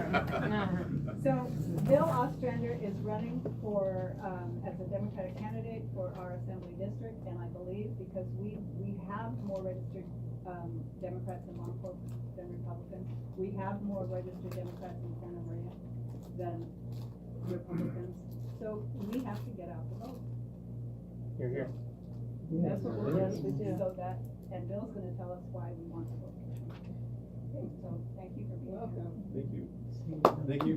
So Bill Ostrander is running for, as a Democratic candidate for our Assembly District, and I believe because we have more registered Democrats in Lompoc than Republicans. We have more registered Democrats in Santa Maria than Republicans. So we have to get out the vote. You're here. That's what we're Yes, we doing. do. So that, and Bill's gonna tell us why we want to vote. Okay, so thank you for being here. Welcome. Thank you. Thank you.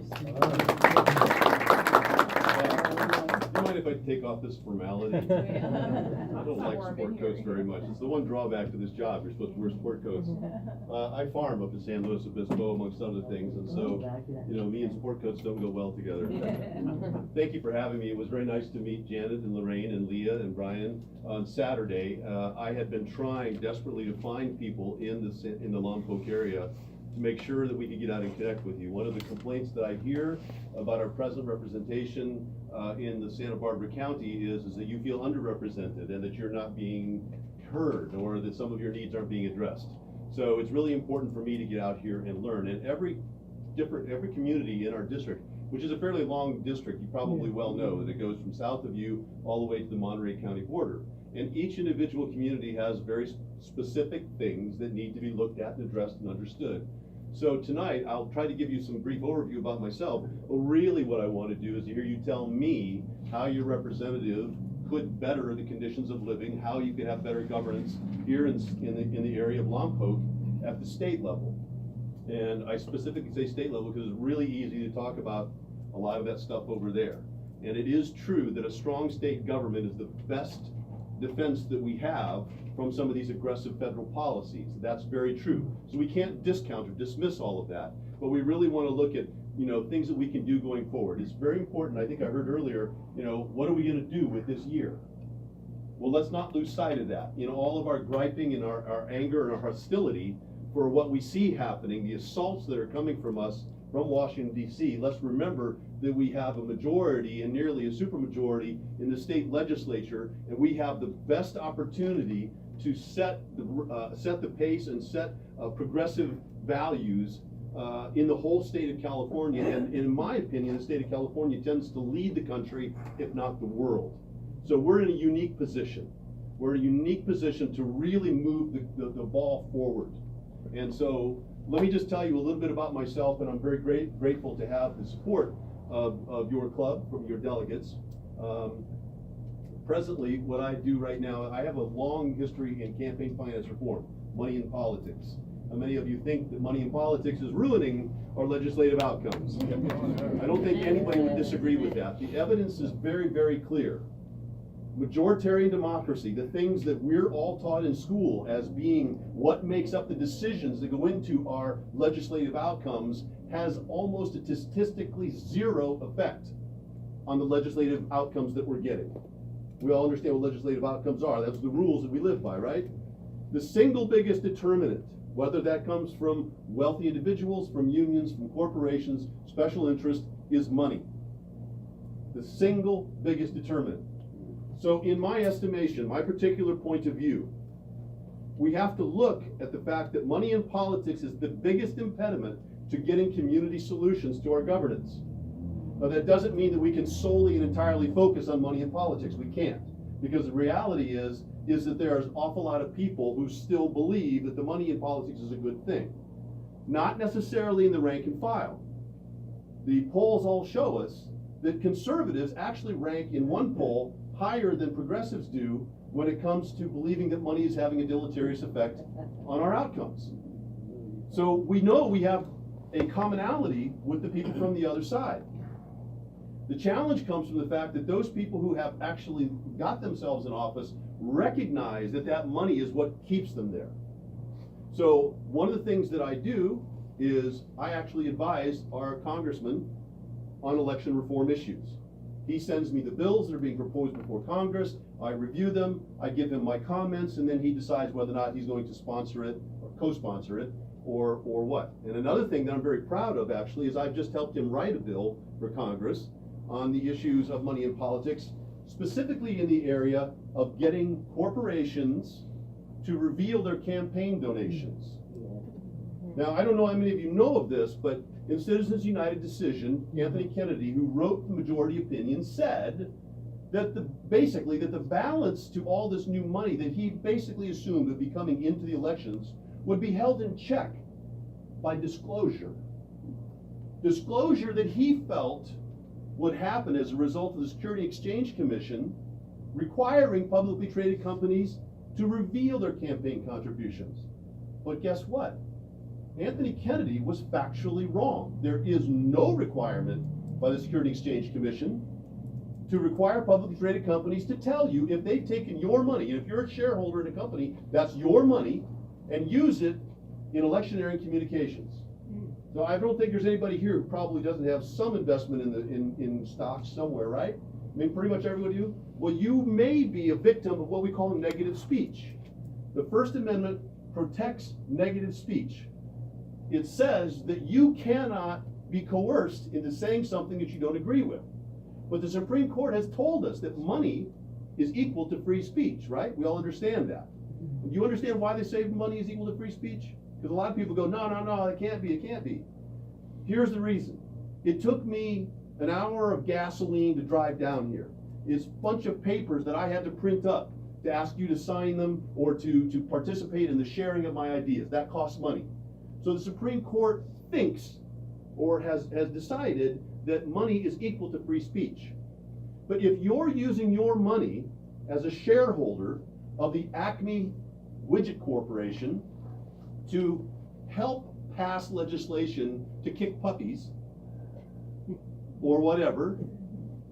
Do you mind if I take off this formality? I don't like sport coats very much. It's the one drawback to this job. You're supposed to wear sport coats. I farm up in San Luis Obispo amongst other things, and so, you know, me and sport coats don't go well together. Thank you for having me. It was very nice to meet Janet and Lorraine and Leah and Brian on Saturday. I had been trying desperately to find people in the Lompoc area to make sure that we could get out and connect with you. One of the complaints that I hear about our present representation in the Santa Barbara County is that you feel underrepresented and that you're not being heard, or that some of your needs aren't being addressed. So it's really important for me to get out here and learn. And every community in our district, which is a fairly long district, you probably well know that it goes from south of you all the way to the Monterey County border. And each individual community has very specific things that need to be looked at and addressed and understood. So tonight, I'll try to give you some brief overview about myself, but really what I want to do is to hear you tell me how your representative could better the conditions of living, how you could have better governance here in the area of Lompoc at the state level. And I specifically say state level because it's really easy to talk about a lot of that stuff over there. And it is true that a strong state government is the best defense that we have from some of these aggressive federal policies. That's very true. So we can't discount or dismiss all of that, but we really want to look at, you know, things that we can do going forward. It's very important. I think I heard earlier, you know, what are we going to do with this year? Well, let's not lose sight of that. You know, all of our griping and our anger and our hostility for what we see happening, the assaults that are coming from us from Washington, D.C., let's remember that we have a majority and nearly a supermajority in the state legislature, and we have the best opportunity to set the pace and set progressive values in the whole state of California. And in my opinion, the state of California tends to lead the country, if not the world. So we're in a unique position. We're in a unique position to really move the ball forward. And so let me just tell you a little bit about myself, and I'm very grateful to have the support of your club, from your delegates. Presently, what I do right now, I have a long history in campaign finance reform, money in politics. And many of you think that money in politics is ruining our legislative outcomes. I don't think anybody would disagree with that. The evidence is very, very clear. Majoritarian democracy, the things that we're all taught in school as being what makes up the decisions that go into our legislative outcomes, has almost a statistically zero effect on the legislative outcomes that we're getting. We all understand what legislative outcomes are. That's the rules that we live by, right? The single biggest determinant, whether that comes from wealthy individuals, from unions, from corporations, special interests, is money. The single biggest determinant. So in my estimation, my particular point of view, we have to look at the fact that money in politics is the biggest impediment to getting community solutions to our governance. Now, that doesn't mean that we can solely and entirely focus on money in politics. We can't. Because the reality is that there's an awful lot of people who still believe that the money in politics is a good thing. Not necessarily in the rank and file. The polls all show us that conservatives actually rank in one poll higher than progressives do when it comes to believing that money is having a deleterious effect on our outcomes. So we know we have a commonality with the people from the other side. The challenge comes from the fact that those people who have actually got themselves in office recognize that that money is what keeps them there. So one of the things that I do is I actually advise our congressman on election reform issues. He sends me the bills that are being proposed before Congress, I review them, I give him my comments, and then he decides whether or not he's going to sponsor it or co-sponsor it or what. And another thing that I'm very proud of actually is I've just helped him write a bill for Congress on the issues of money in politics, specifically in the area of getting corporations to reveal their campaign donations. Now, I don't know how many of you know of this, but in Citizens United decision, Anthony Kennedy, who wrote the majority opinion, said that basically that the balance to all this new money that he basically assumed would be coming into the elections would be held in check by disclosure. Disclosure that he felt would happen as a result of the Security Exchange Commission requiring publicly traded companies to reveal their campaign contributions. But guess what? Anthony Kennedy was factually wrong. There is no requirement by the Security Exchange Commission to require publicly traded companies to tell you if they've taken your money, and if you're a shareholder in a company, that's your money, and use it in electioneering communications. So I don't think there's anybody here who probably doesn't have some investment in stocks somewhere, right? I mean, pretty much everybody do. Well, you may be a victim of what we call negative speech. The First Amendment protects negative speech. It says that you cannot be coerced into saying something that you don't agree with. But the Supreme Court has told us that money is equal to free speech, right? We all understand that. Do you understand why they say money is equal to free speech? Because a lot of people go, no, it can't be. Here's the reason. It took me an hour of gasoline to drive down here. It's a bunch of papers that I had to print up to ask you to sign them or to participate in the sharing of my ideas. That costs money. So the Supreme Court thinks or has decided that money is equal to free speech. But if you're using your money as a shareholder of the Acme Widget Corporation to help pass legislation to kick puppies or whatever,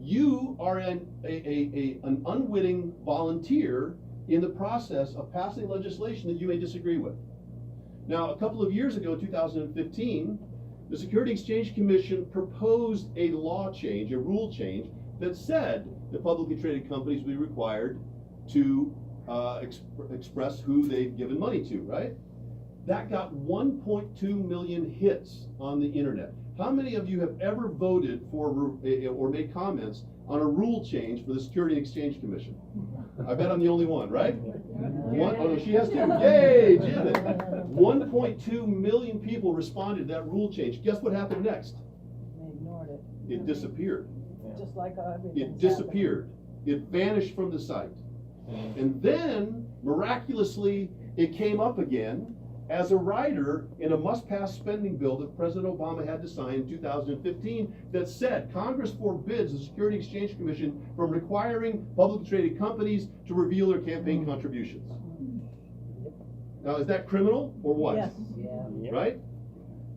you are an unwitting volunteer in the process of passing legislation that you may disagree with. Now, a couple of years ago, 2015, the Security Exchange Commission proposed a law change, a rule change, that said that publicly traded companies would be required to express who they've given money to, right? That got 1.2 million hits on the internet. How many of you have ever voted for or made comments on a rule change for the Security and Exchange Commission? I bet I'm the only one, right? Oh, she has two. Yay, Janet. 1.2 million people responded to that rule change. Guess what happened next? They ignored it. It disappeared. Just like everything. It disappeared. It vanished from the site. And then, miraculously, it came up again as a rider in a must-pass spending bill that President Obama had to sign in 2015 that said Congress forbids the Security Exchange Commission from requiring publicly traded companies to reveal their campaign contributions. Now, is that criminal or what? Yes. Yeah. Right?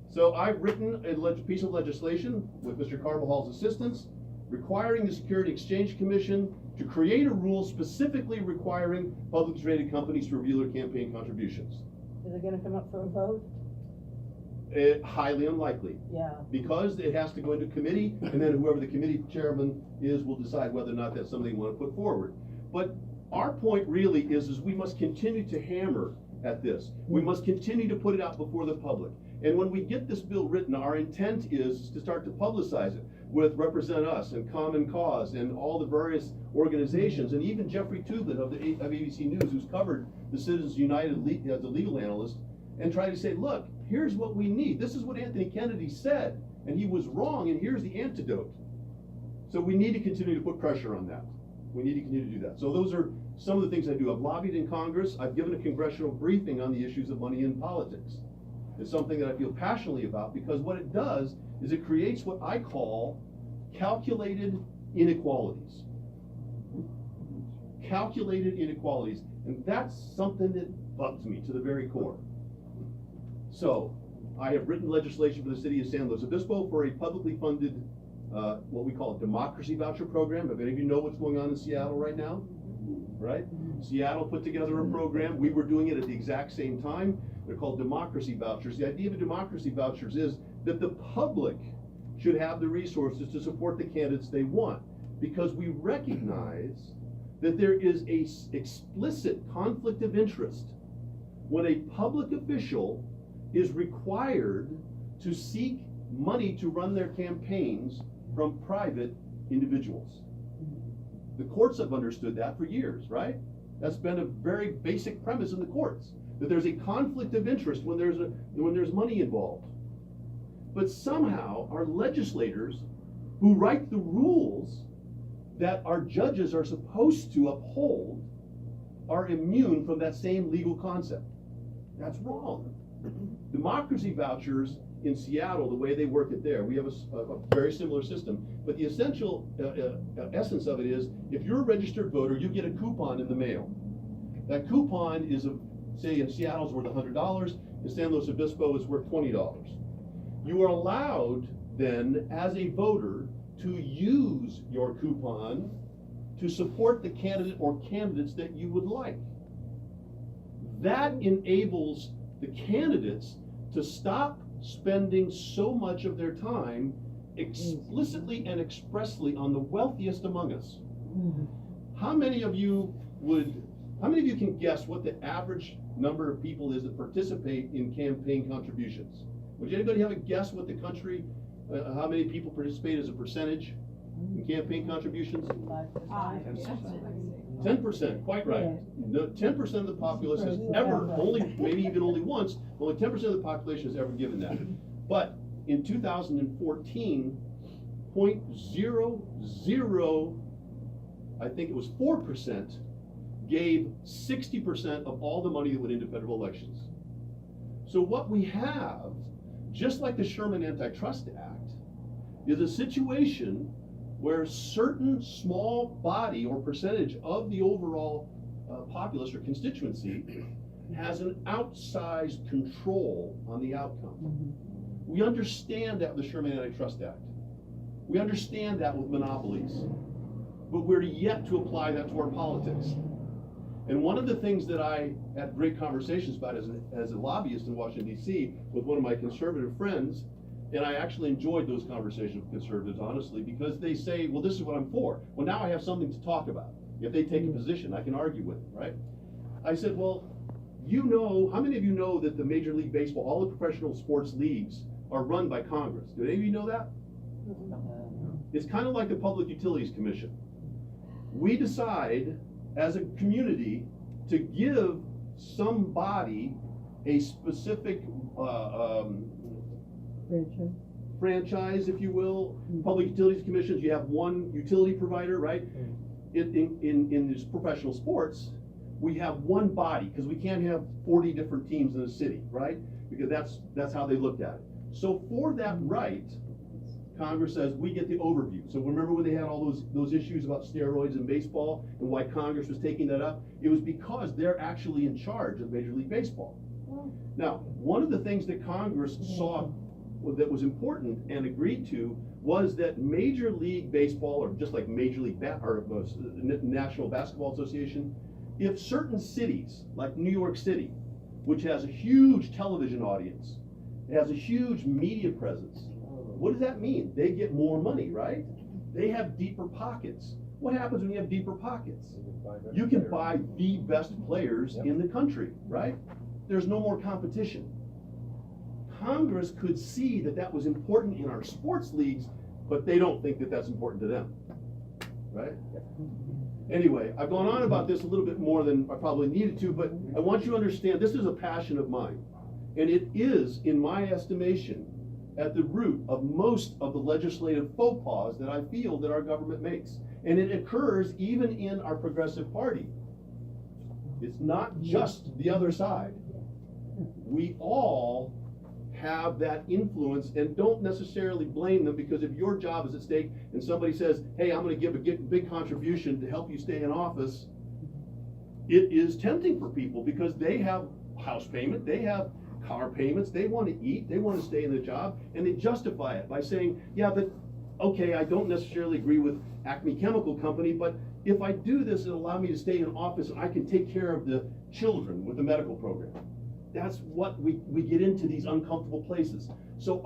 So I've written a piece of legislation with Mr. Carvajal's assistance requiring the Security Exchange Commission to create a rule specifically requiring publicly traded companies to reveal their campaign contributions. Is it gonna come up for a vote? Highly unlikely. Yeah. Because it has to go into committee, and then whoever the committee chairman is will decide whether or not that's something they want to put forward. But our point really is we must continue to hammer at this. We must continue to put it out before the public. And when we get this bill written, our intent is to start to publicize it with Represent Us and Common Cause and all the various organizations, and even Jeffrey Tubin of ABC News, who's covered the Citizens United as a legal analyst, and try to say, look, here's what we need. This is what Anthony Kennedy said, and he was wrong, and here's the antidote. So we need to continue to put pressure on that. We need to continue to do that. So those are some of the things I do. I've lobbied in Congress. I've given a congressional briefing on the issues of money in politics. It's something that I feel passionately about because what it does is it creates what I call calculated inequalities. Calculated inequalities. And that's something that bugs me to the very core. So I have written legislation for the city of San Luis Obispo for a publicly funded, what we call a democracy voucher program. If any of you know what's going on in Seattle right now, right? Seattle put together a program. We were doing it at the exact same time. They're called democracy vouchers. The idea of democracy vouchers is that the public should have the resources to support the candidates they want, because we recognize that there is a explicit conflict of interest when a public official is required to seek money to run their campaigns from private individuals. The courts have understood that for years, right? That's been a very basic premise in the courts. that there's a conflict of interest when there's money involved. But somehow our legislators who write the rules that our judges are supposed to uphold are immune from that same legal concept. That's wrong. Democracy vouchers in Seattle, the way they work it there, we have a very similar system, but the essential essence of it is, if you're a registered voter, you get a coupon in the mail. That coupon is, say in Seattle's worth $100, in San Luis Obispo it's worth $20. You are allowed then, as a voter, to use your coupon to support the candidate or candidates that you would like. That enables the candidates to stop spending so much of their time explicitly and expressly on the wealthiest among us. How many of you can guess what the average number of people is that participate in campaign contributions? Would anybody have a guess what the country, how many people participate as a percentage in campaign contributions? 10%, quite right. No, 10% of the populace has ever, maybe even only once, only 10% of the population has ever given that. But in 2014, 0.00, I think it was 4%, gave 60% of all the money that went into federal elections. So what we have, just like the Sherman Antitrust Act, is a situation where certain small body or percentage of the overall populace or constituency has an outsized control on the outcome. We understand that with the Sherman Antitrust Act. We understand that with monopolies. But we're yet to apply that to our politics. And one of the things that I had great conversations about as a lobbyist in Washington, D.C. with one of my conservative friends, and I actually enjoyed those conversations with conservatives, honestly, because they say, well, this is what I'm for. Well, now I have something to talk about. If they take a position, I can argue with it, right? I said, well, how many of you know that the Major League Baseball, all the professional sports leagues are run by Congress? Do any of you know that? It's kind of like the Public Utilities Commission. We decide as a community to give somebody a specific franchise, if you will. Public Utilities Commissions, you have one utility provider, right? In these professional sports, we have one body, because we can't have 40 different teams in a city, right? Because that's how they looked at it. So for that right, Congress says we get the overview. So remember when they had all those issues about steroids in baseball and why Congress was taking that up? It was because they're actually in charge of Major League Baseball. Now, one of the things that Congress saw that was important and agreed to was that Major League Baseball, or just like Major League National Basketball Association, if certain cities, like New York City, which has a huge television audience, it has a huge media presence, what does that mean? They get more money, right? They have deeper pockets. What happens when you have deeper pockets? You can buy the best players in the country, right? There's no more competition. Congress could see that that was important in our sports leagues, but they don't think that that's important to them, right? Anyway, I've gone on about this a little bit more than I probably needed to, but I want you to understand this is a passion of mine. And it is, in my estimation, at the root of most of the legislative faux pas that I feel that our government makes. And it occurs even in our progressive party. It's not just the other side. We all have that influence, and don't necessarily blame them, because if your job is at stake and somebody says, hey, I'm going to give a big contribution to help you stay in office, it is tempting for people because they have house payment, they have car payments, they want to eat, they want to stay in the job, and they justify it by saying, yeah, but okay, I don't necessarily agree with Acme Chemical Company, but if I do this, it'll allow me to stay in office and I can take care of the children with the medical program. That's what we get into, these uncomfortable places. So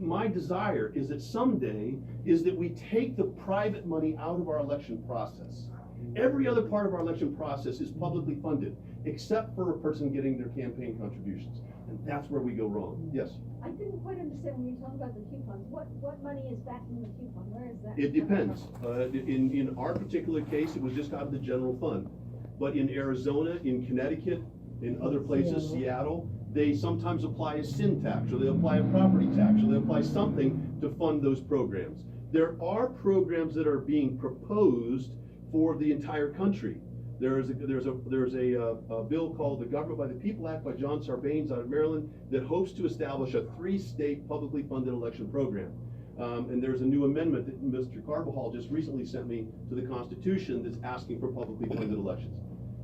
my desire is that someday is that we take the private money out of our election process. Every other part of our election process is publicly funded, except for a person getting their campaign contributions. And that's where we go wrong. Yes? I didn't quite understand when you talk about the coupons. What money is backing the coupon? Where is that? It depends. In our particular case, it was just out of the general fund. But in Arizona, in Connecticut, In other places, Seattle, they sometimes apply a sin tax, or they apply a property tax, or they apply something to fund those programs. There are programs that are being proposed for the entire country. There's a bill called the Government by the People Act by John Sarbanes out of Maryland that hopes to establish a 3-state publicly funded election program. And there's a new amendment that Mr. Carbajal just recently sent me to the Constitution that's asking for publicly funded elections.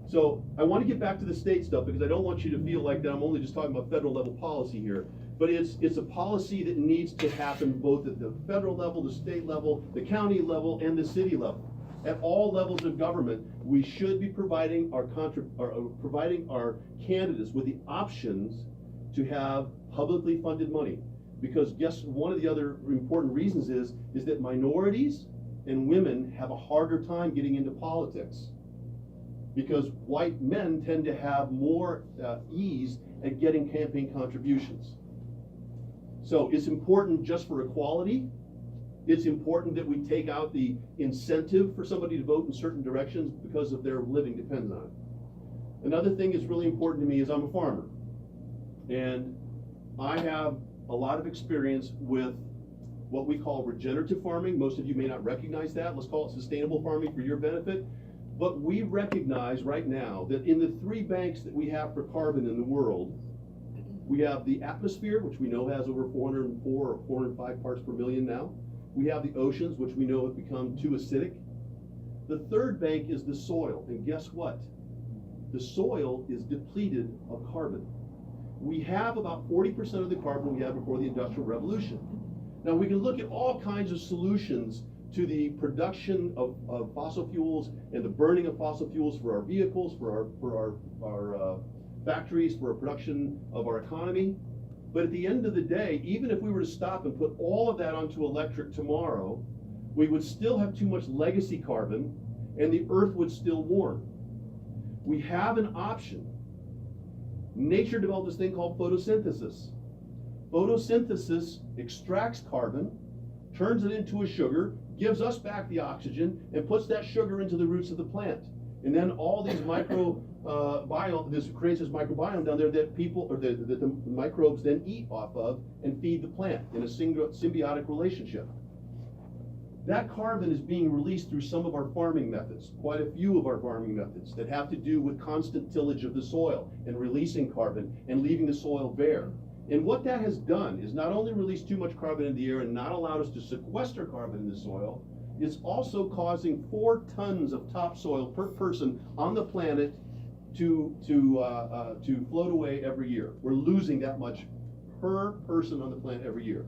So I want to get back to the state stuff because I don't want you to feel like that I'm only just talking about federal level policy here. But it's a policy that needs to happen both at the federal level, the state level, the county level, and the city level. At all levels of government, we should be providing our candidates with the options to have publicly funded money. Because guess one of the other important reasons is that minorities and women have a harder time getting into politics. Because white men tend to have more ease at getting campaign contributions. So it's important just for equality. It's important that we take out the incentive for somebody to vote in certain directions because of their living depends on it. Another thing that's really important to me is I'm a farmer. And I have a lot of experience with what we call regenerative farming. Most of you may not recognize that. Let's call it sustainable farming for your benefit. But we recognize right now that in the 3 banks that we have for carbon in the world, we have the atmosphere, which we know has over 404 or 405 parts per million now. We have the oceans, which we know have become too acidic. The 3rd bank is the soil, and guess what? The soil is depleted of carbon. We have about 40% of the carbon we had before the Industrial Revolution. Now we can look at all kinds of solutions to the production of fossil fuels and the burning of fossil fuels for our vehicles, for our factories, for our production of our economy. But at the end of the day, even if we were to stop and put all of that onto electric tomorrow, we would still have too much legacy carbon and the earth would still warm. We have an option. Nature developed this thing called photosynthesis. Photosynthesis extracts carbon, turns it into a sugar, gives us back the oxygen, and puts that sugar into the roots of the plant. And then all these this creates this microbiome down there that people, or that the microbes then eat off of and feed the plant in a symbiotic relationship. That carbon is being released through some of our farming methods, quite a few of our farming methods that have to do with constant tillage of the soil and releasing carbon and leaving the soil bare. And what that has done is not only released too much carbon in the air and not allowed us to sequester carbon in the soil, it's also causing 4 tons of topsoil per person on the planet to float away every year. We're losing that much per person on the planet every year.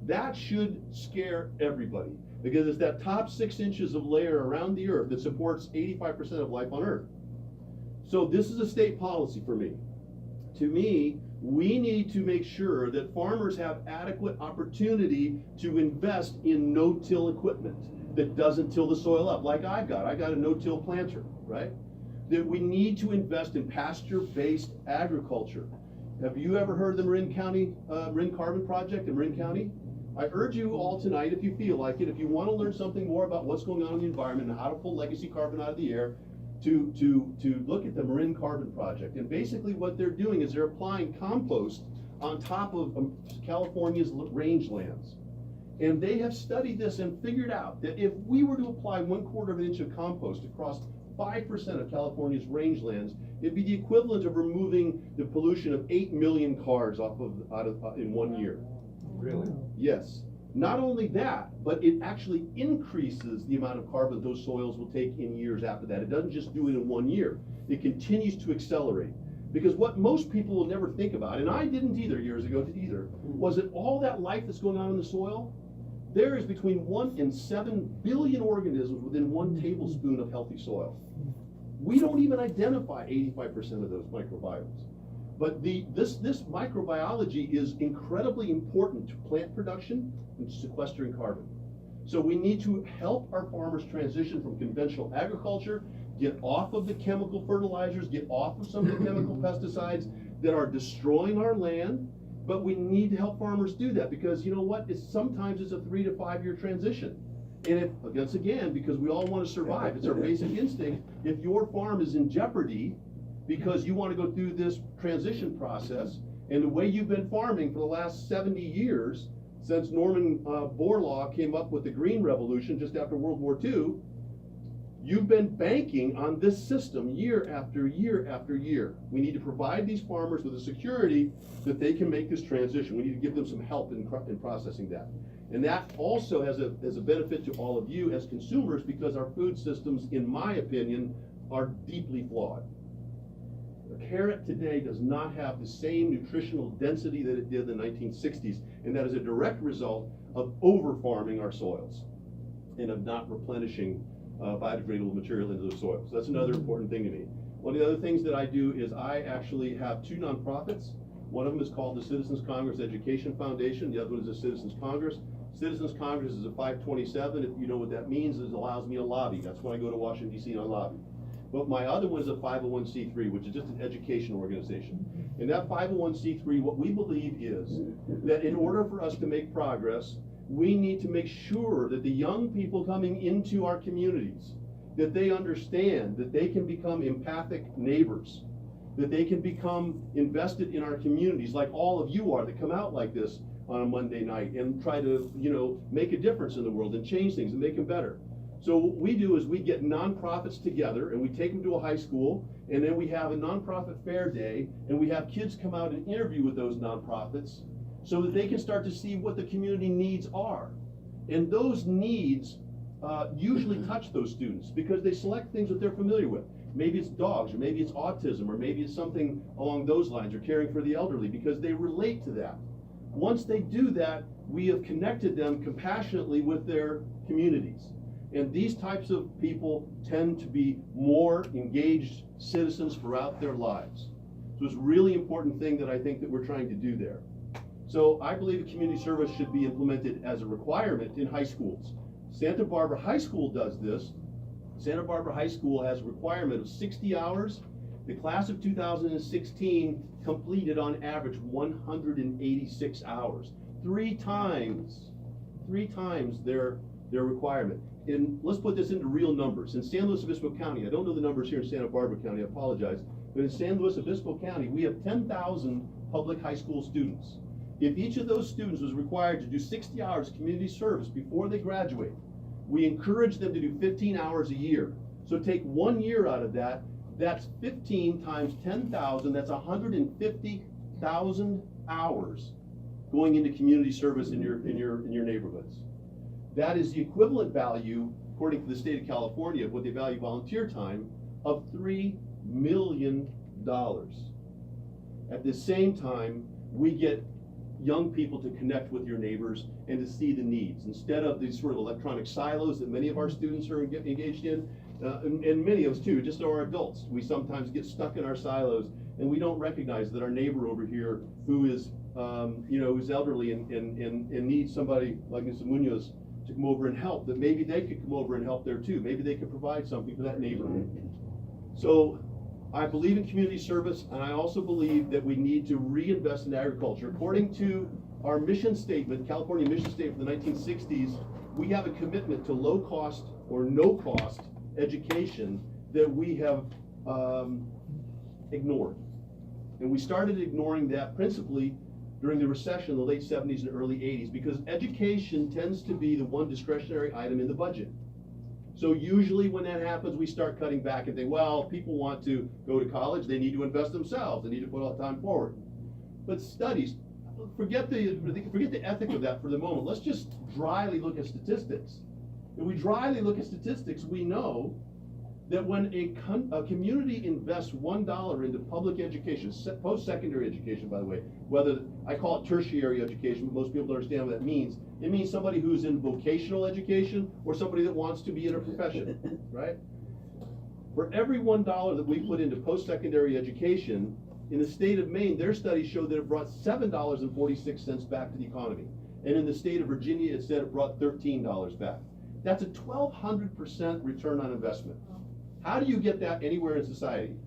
That should scare everybody because it's that top 6 inches of layer around the earth that supports 85% of life on Earth. So this is a state policy for me. To me, we need to make sure that farmers have adequate opportunity to invest in no-till equipment that doesn't till the soil up, like I got a no-till planter, right? That we need to invest in pasture-based agriculture. Have you ever heard of the Marin Carbon Project in Marin County? I urge you all tonight, if you feel like it, if you want to learn something more about what's going on in the environment and how to pull legacy carbon out of the air, to look at the Marin Carbon Project. And basically what they're doing is they're applying compost on top of California's rangelands. And they have studied this and figured out that if we were to apply 1/4 of an inch of compost across 5% of California's rangelands, it'd be the equivalent of removing the pollution of 8 million cars in 1 year. Really? Yes. Not only that, but it actually increases the amount of carbon those soils will take in years after that. It doesn't just do it in 1 year. It continues to accelerate. Because what most people will never think about, and I didn't either years ago either, was that all that life that's going on in the soil, there is between 1 and 7 billion organisms within 1 tablespoon of healthy soil. We don't even identify 85% of those microbiomes. But this microbiology is incredibly important to plant production and sequestering carbon. So we need to help our farmers transition from conventional agriculture, get off of the chemical fertilizers, get off of some of the chemical pesticides that are destroying our land. But we need to help farmers do that because you know what? Sometimes it's a 3 to 5 year transition. And if, once again, because we all want to survive, it's our basic instinct, if your farm is in jeopardy, because you want to go through this transition process. And the way you've been farming for the last 70 years, since Norman Borlaug came up with the Green Revolution just after World War II, you've been banking on this system year after year after year. We need to provide these farmers with a security that they can make this transition. We need to give them some help in processing that. And that also has a benefit to all of you as consumers, because our food systems, in my opinion, are deeply flawed. A carrot today does not have the same nutritional density that it did in the 1960s, and that is a direct result of over-farming our soils and of not replenishing biodegradable material into the soil. So that's another important thing to me. One of the other things that I do is I actually have two nonprofits. One of them is called the Citizens Congress Education Foundation. The other one is the Citizens Congress. Citizens Congress is a 527. If you know what that means, it allows me to lobby. That's when I go to Washington, D.C. and I lobby. But my other one is a 501c3, which is just an education organization. And that 501c3, what we believe is that in order for us to make progress, we need to make sure that the young people coming into our communities, that they understand that they can become empathic neighbors, that they can become invested in our communities like all of you are that come out like this on a Monday night and try to, make a difference in the world and change things and make them better. So what we do is we get nonprofits together and we take them to a high school, and then we have a nonprofit fair day, and we have kids come out and interview with those nonprofits so that they can start to see what the community needs are. And those needs usually touch those students because they select things that they're familiar with. Maybe it's dogs, or maybe it's autism, or maybe it's something along those lines, or caring for the elderly, because they relate to that. Once they do that, we have connected them compassionately with their communities. And these types of people tend to be more engaged citizens throughout their lives. So it's a really important thing that I think that we're trying to do there. So I believe that community service should be implemented as a requirement in high schools. Santa Barbara High School does this. Santa Barbara High School has a requirement of 60 hours. The class of 2016 completed on average 186 hours. Three times their requirement. And let's put this into real numbers. In San Luis Obispo County, I don't know the numbers here in Santa Barbara County, I apologize, but in San Luis Obispo County, we have 10,000 public high school students. If each of those students was required to do 60 hours of community service before they graduate, we encourage them to do 15 hours a year. So take 1 year out of that, that's 15 times 10,000, that's 150,000 hours going into community service in your neighborhoods. That is the equivalent value, according to the state of California, of what they value volunteer time, of $3 million. At the same time, we get young people to connect with your neighbors and to see the needs. Instead of these sort of electronic silos that many of our students are engaged in, and many of us too, just our adults, we sometimes get stuck in our silos and we don't recognize that our neighbor over here who is, who's elderly and needs somebody like Mr. Munoz to come over and help, that maybe they could come over and help there too. Maybe they could provide something for that neighbor. So I believe in community service, and I also believe that we need to reinvest in agriculture. According to our mission statement, California mission statement from the 1960s, we have a commitment to low cost or no cost education that we have ignored. And we started ignoring that principally during the recession in the late 70s and early 80s, because education tends to be the one discretionary item in the budget. So usually when that happens, we start cutting back and think, well, people want to go to college, they need to invest themselves, they need to put all the time forward. But studies, forget the ethic of that for the moment. Let's just dryly look at statistics. If we dryly look at statistics, we know that when a community invests $1 into public education, post-secondary education, by the way, whether I call it tertiary education, but most people don't understand what that means. It means somebody who's in vocational education or somebody that wants to be in a profession, right? For every $1 that we put into post-secondary education, in the state of Maine, their studies showed that it brought $7.46 back to the economy. And in the state of Virginia, it said it brought $13 back. That's a 1,200% return on investment. How do you get that anywhere in society?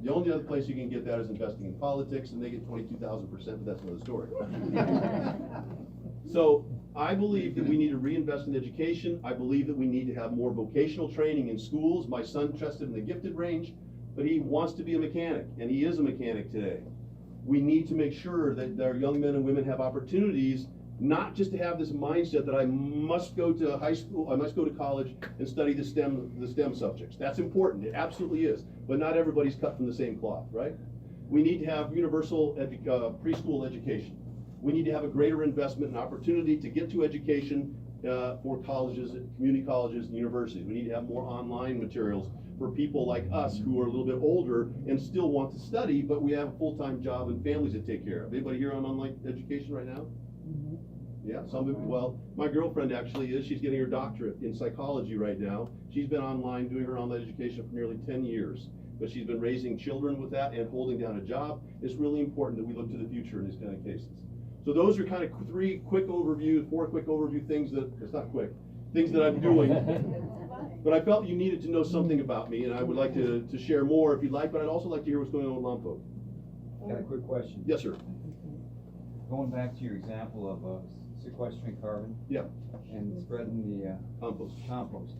The only other place you can get that is investing in politics, and they get 22,000%, but that's another story. So I believe that we need to reinvest in education. I believe that we need to have more vocational training in schools. My son tested in the gifted range. but he wants to be a mechanic, and he is a mechanic today. We need to make sure that our young men and women have opportunities, not just to have this mindset that I must go to high school, I must go to college and study the STEM subjects. That's important, it absolutely is, but not everybody's cut from the same cloth, right? We need to have universal preschool education. We need to have a greater investment and opportunity to get to education for colleges, community colleges, and universities. We need to have more online materials for people like us who are a little bit older and still want to study, but we have a full-time job and families to take care of. Anybody here on online education right now? Yeah, some of it, well, my girlfriend actually is, she's getting her doctorate in psychology right now. She's been online, doing her online education for nearly 10 years. But she's been raising children with that and holding down a job. It's really important that we look to the future in these kind of cases. So those are kind of four quick overview things that, it's not quick, things that I'm doing. But I felt you needed to know something about me, and I would like to share more if you'd like, but I'd also like to hear what's going on with Lompoc. Got a quick question. Yes, sir. Going back to your example of sequestering carbon. Yeah. And spreading the compost.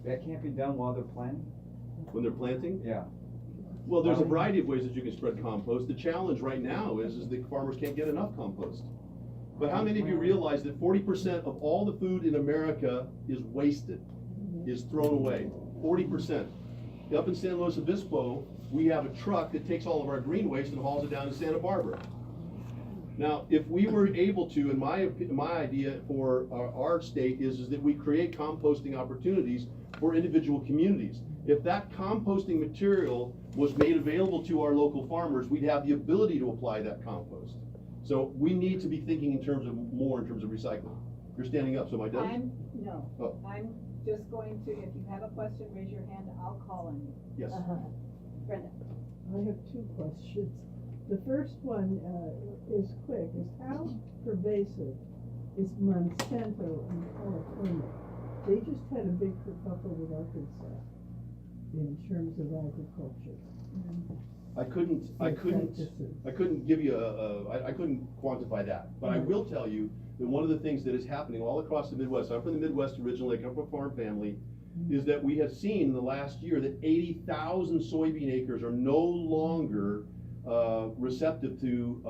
That can't be done while they're planting? When they're planting? Yeah. Well, there's a variety of ways that you can spread compost. The challenge right now is that farmers can't get enough compost. But how many of you realize that 40% of all the food in America is wasted, is thrown away? 40%. Up in San Luis Obispo, we have a truck that takes all of our green waste and hauls it down to Santa Barbara. Now, if we were able to, in my idea for our state is that we create composting opportunities for individual communities. If that composting material was made available to our local farmers, we'd have the ability to apply that compost. So we need to be thinking in terms of recycling. You're standing up, so am I done? No, Oh. I'm just going to, if you have a question, raise your hand, I'll call on you. Yes. Brenda? I have two questions. The first one is quick, is how pervasive is Monsanto in California? They just had a big kerfuffle with Arkansas in terms of agriculture. I couldn't give you I couldn't quantify that, but I will tell you that one of the things that is happening all across the Midwest, I'm from the Midwest originally, I come from a farm family, is that we have seen in the last year that 80,000 soybean acres are no longer receptive to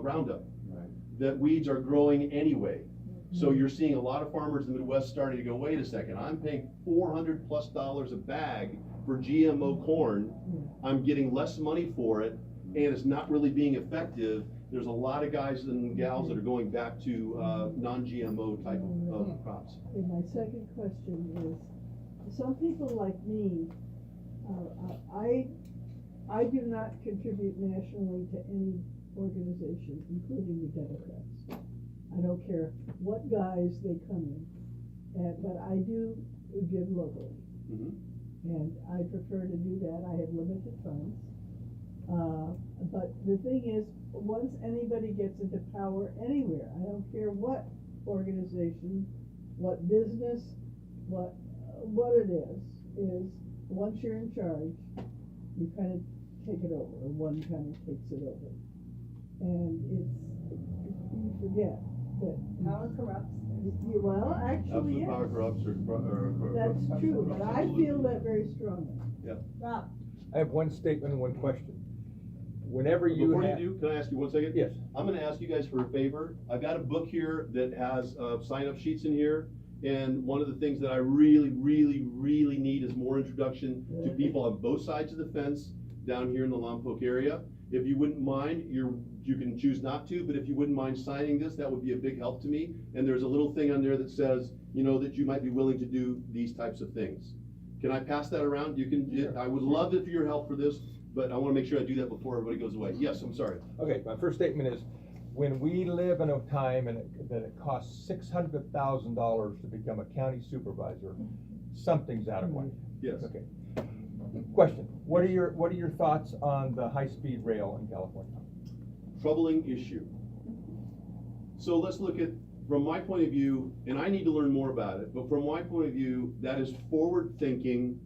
Roundup. Right. That weeds are growing anyway. So you're seeing a lot of farmers in the Midwest starting to go, wait a second, I'm paying $400+ a bag for GMO corn. I'm getting less money for it, and it's not really being effective. There's a lot of guys and gals that are going back to non-GMO type of crops. And my second question is, some people like me, I do not contribute nationally to any organization, including the Democrats. I don't care what guise they come in, but I do give locally. And I prefer to do that. I have limited funds. But the thing is, once anybody gets into power anywhere, I don't care what organization, what business, what it is once you're in charge, you kind of take it over, or one kind of takes it over. And you forget that. Power corrupts. Well, actually, Absolute yes. power corrupts That's true, but I feel that very strongly. Yeah. Rob? I have one statement and one question. Whenever you Before have. you do, can I ask you one second? Yes. I'm gonna ask you guys for a favor. I've got a book here that has sign-up sheets in here. And one of the things that I really need is more introduction to people on both sides of the fence down here in the Lompoc area. If you wouldn't mind, you can choose not to, but if you wouldn't mind signing this, that would be a big help to me. And there's a little thing on there that says, that you might be willing to do these types of things. Can I pass that around? You can. Sure. I would love it for your help for this, but I want to make sure I do that before everybody goes away. Yes, I'm sorry. Okay, my first statement is, when we live in a time that it costs $600,000 to become a county supervisor, something's out of whack. Yes. Okay. Question: What are your thoughts on the high-speed rail in California? Troubling issue. So let's look at, from my point of view, and I need to learn more about it, but from my point of view, that is forward-thinking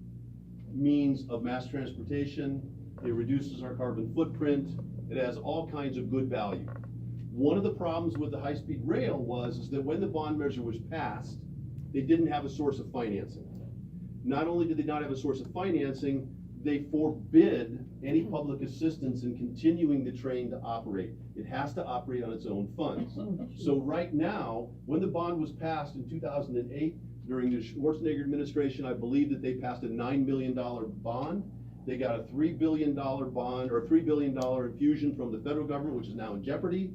means of mass transportation. It reduces our carbon footprint. It has all kinds of good value. One of the problems with the high-speed rail is that when the bond measure was passed, they didn't have a source of financing. not only did they not have a source of financing, they forbid any public assistance in continuing the train to operate. It has to operate on its own funds. So right now, when the bond was passed in 2008, during the Schwarzenegger administration, I believe that they passed a $9 million bond. They got a $3 billion bond, or a $3 billion infusion from the federal government, which is now in jeopardy.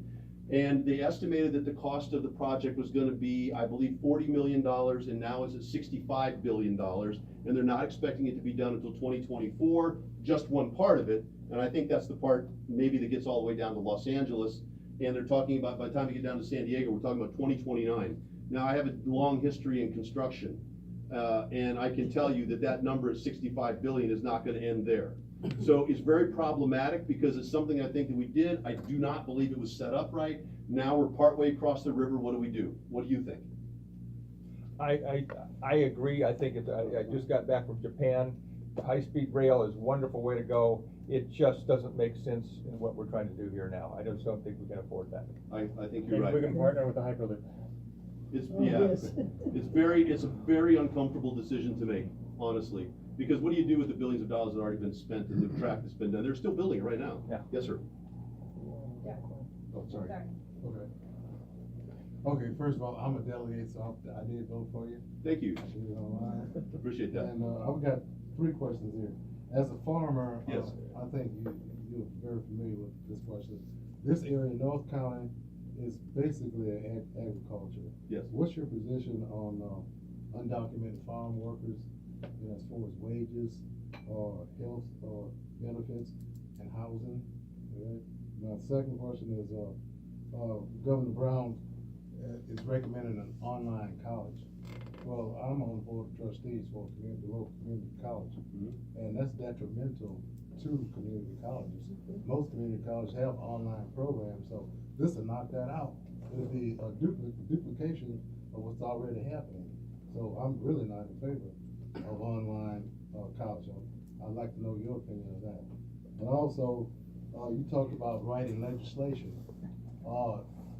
And they estimated that the cost of the project was gonna be, I believe, $40 million, and now it's at $65 billion. And they're not expecting it to be done until 2024, just one part of it. And I think that's the part maybe that gets all the way down to Los Angeles. And they're talking about, by the time you get down to San Diego, we're talking about 2029. Now, I have a long history in construction, and I can tell you that that number at 65 billion is not gonna end there. So it's very problematic because it's something I think that we did. I do not believe it was set up right. Now we're partway across the river. What do we do? What do you think? I agree. I think I just got back from Japan. The high-speed rail is a wonderful way to go. It just doesn't make sense in what we're trying to do here now. I just don't think we can afford that. I think you're Maybe right. we can partner with the Hyperloop. It's, Oh, yeah, yes. it's a very uncomfortable decision to make, honestly. Because what do you do with the billions of dollars that have already been spent and the track that's been done? They're still building it right now. Yeah. Yes, sir. Oh, sorry. Okay. Okay, first of all, I'm a delegate, so I did vote for you. Thank you. I did it online. Appreciate that. And, I've got 3 questions here. As a farmer, Yes. I think you're very familiar with this question. This area, North County, is basically agriculture. Yes. What's your position on, undocumented farm workers, you know, as far as wages, or health, or benefits, and housing? All right? My second question is, Governor Brown is recommending an online college. Well, I'm on the board of trustees for the local community college, and that's detrimental to community colleges. Most community colleges have online programs, so this will knock that out. It'll be a duplication of what's already happening. So I'm really not in favor of online college. I'd like to know your opinion of that. And also, you talked about writing legislation.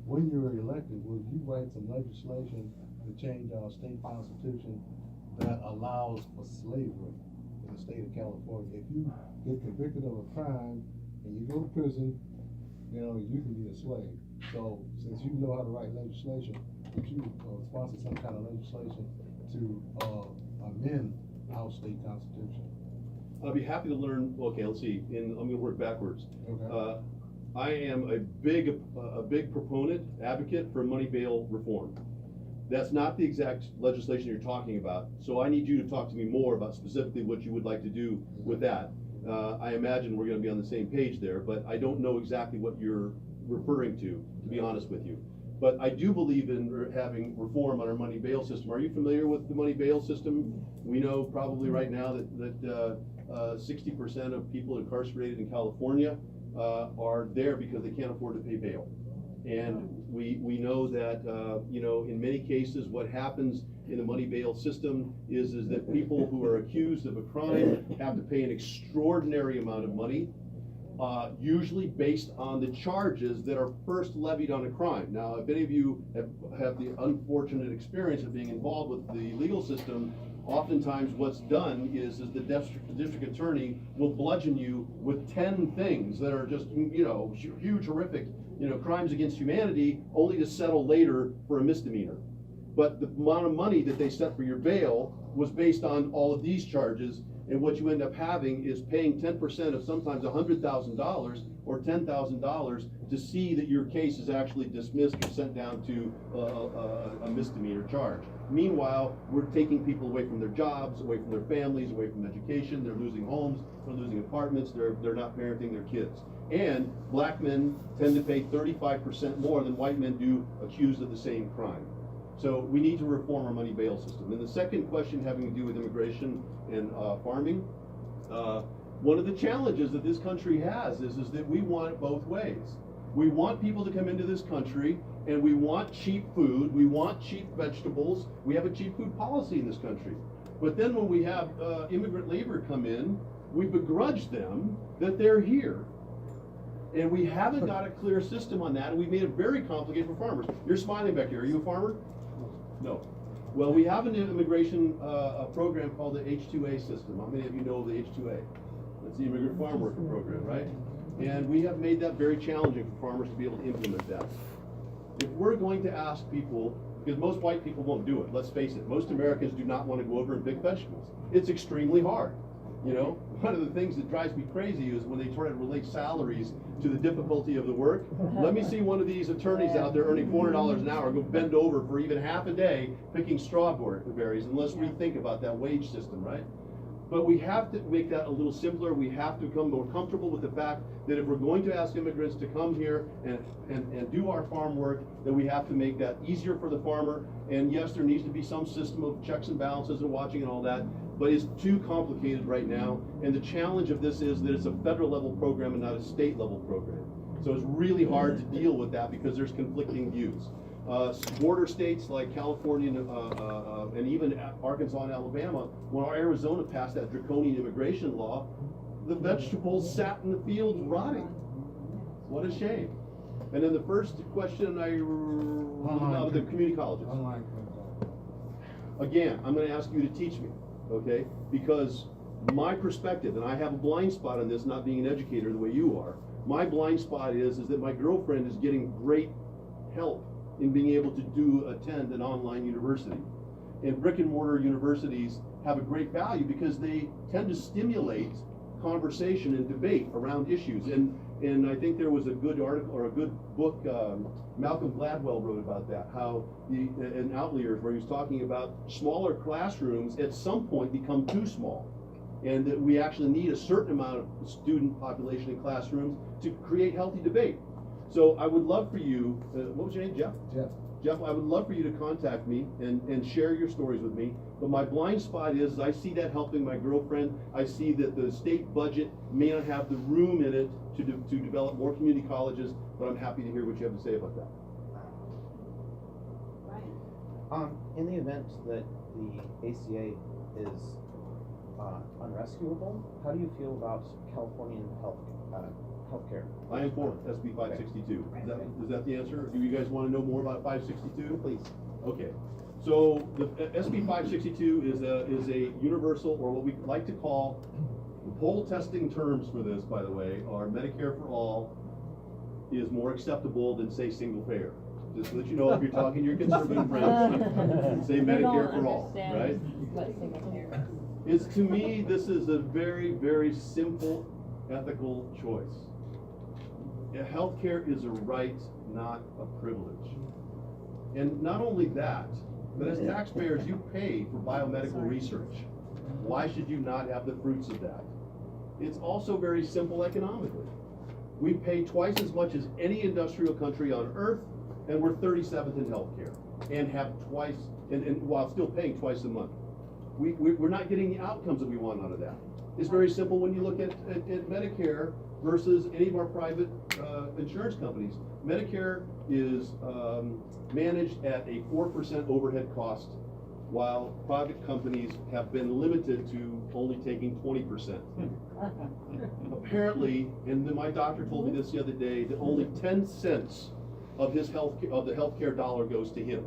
When you were elected, will you write some legislation to change our state constitution that allows for slavery in the state of California? If you get convicted of a crime and you go to prison, you know, you can be a slave. So since you know how to write legislation, would you sponsor some kind of legislation to amend our state constitution? I'll be happy to learn. Okay, let's see. I'm going to work backwards. Okay. I am a big proponent, advocate for money bail reform. That's not the exact legislation you're talking about, so I need you to talk to me more about specifically what you would like to do with that. I imagine we're going to be on the same page there, but I don't know exactly what you're referring to be honest with you. But I do believe in having reform on our money bail system. Are you familiar with the money bail system? We know probably right now that 60% of people incarcerated in California are there because they can't afford to pay bail. And we know that, you know, in many cases, what happens in the money bail system is that people who are accused of a crime have to pay an extraordinary amount of money, usually based on the charges that are first levied on a crime. Now, if any of you have the unfortunate experience of being involved with the legal system, oftentimes what's done is the district attorney will bludgeon you with 10 things that are just, you know, huge, horrific, you know, crimes against humanity, only to settle later for a misdemeanor. But the amount of money that they set for your bail was based on all of these charges, and what you end up having is paying 10% of sometimes $100,000 or $10,000 to see that your case is actually dismissed or sent down to a misdemeanor charge. Meanwhile, we're taking people away from their jobs, away from their families, away from education. They're losing homes, they're losing apartments, they're not parenting their kids. And black men tend to pay 35% more than white men do accused of the same crime. So we need to reform our money bail system. And the second question having to do with immigration and farming, one of the challenges that this country has is that we want it both ways. We want people to come into this country, and we want cheap food, we want cheap vegetables, we have a cheap food policy in this country. But then when we have immigrant labor come in, we begrudge them that they're here. And we haven't got a clear system on that, and we've made it very complicated for farmers. You're smiling back here. Are you a farmer? No. Well, we have an immigration, a program called the H-2A system. How many of you know the H-2A? That's the Immigrant Farm Worker Program, right? And we have made that very challenging for farmers to be able to implement that. If we're going to ask people, because most white people won't do it, let's face it, most Americans do not want to go over and pick vegetables. It's extremely hard, you know? One of the things that drives me crazy is when they try to relate salaries to the difficulty of the work. Let me see one of these attorneys out there earning $400 an hour go bend over for even half a day picking strawberries, and let's rethink about that wage system, right? But we have to make that a little simpler. We have to become more comfortable with the fact that if we're going to ask immigrants to come here and do our farm work, that we have to make that easier for the farmer. And yes, there needs to be some system of checks and balances and watching and all that, but it's too complicated right now. And the challenge of this is that it's a federal level program and not a state level program. So it's really hard to deal with that because there's conflicting views. Border states like California and even Arkansas and Alabama, when Arizona passed that draconian immigration law, the vegetables sat in the fields rotting. What a shame. And then the first question was about the community colleges. Again, I'm going to ask you to teach me, okay? Because my perspective, and I have a blind spot on this, not being an educator the way you are, my blind spot is that my girlfriend is getting great help in being able to attend an online university. And brick and mortar universities have a great value because they tend to stimulate conversation and debate around issues. And I think there was a good article or a good book, Malcolm Gladwell wrote about that, how in Outliers, where he was talking about smaller classrooms at some point become too small. And that we actually need a certain amount of student population in classrooms to create healthy debate. So I would love for you, what was your name, Jeff? Jeff, I would love for you to contact me and share your stories with me. But my blind spot is I see that helping my girlfriend. I see that the state budget may not have the room in it to develop more community colleges, but I'm happy to hear what you have to say about that. Ryan? In the event that the ACA is unrescuable, how do you feel about Californian healthcare? I am for SB 562. Is that the answer? Do you guys want to know more about 562? Please. Okay. So the SB 562 is a universal, or what we like to call, the poll testing terms for this, by the way, are Medicare for all is more acceptable than, say, single payer. Just to let you know, if you're talking to your conservative friends, say Medicare for all, right? What single payer It's, to me, this is a very, very simple ethical choice. Healthcare is a right, not a privilege. And not only that, but as taxpayers, you pay for biomedical research. Why should you not have the fruits of that? It's also very simple economically. We pay twice as much as any industrial country on earth, and we're 37th in healthcare, and have twice, and while still paying twice a month. We're not getting the outcomes that we want out of that. It's very simple when you look at Medicare versus any of our private insurance companies. Medicare is managed at a 4% overhead cost, while private companies have been limited to only taking 20%. Apparently, and then my doctor told me this the other day, that only 10 cents of the healthcare dollar goes to him.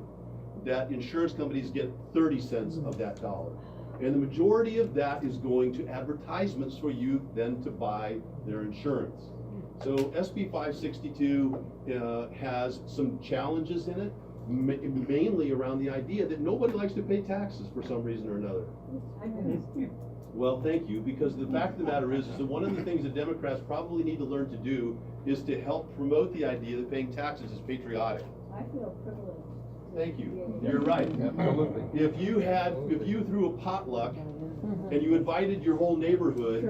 That insurance companies get 30 cents of that dollar. And the majority of that is going to advertisements for you then to buy their insurance. So SB 562 has some challenges in it, mainly around the idea that nobody likes to pay taxes for some reason or another. Well, thank you, because the fact of the matter is that one of the things that Democrats probably need to learn to do is to help promote the idea that paying taxes is patriotic. I feel privileged. Thank you. You're right. Absolutely. If you threw a potluck and you invited your whole neighborhood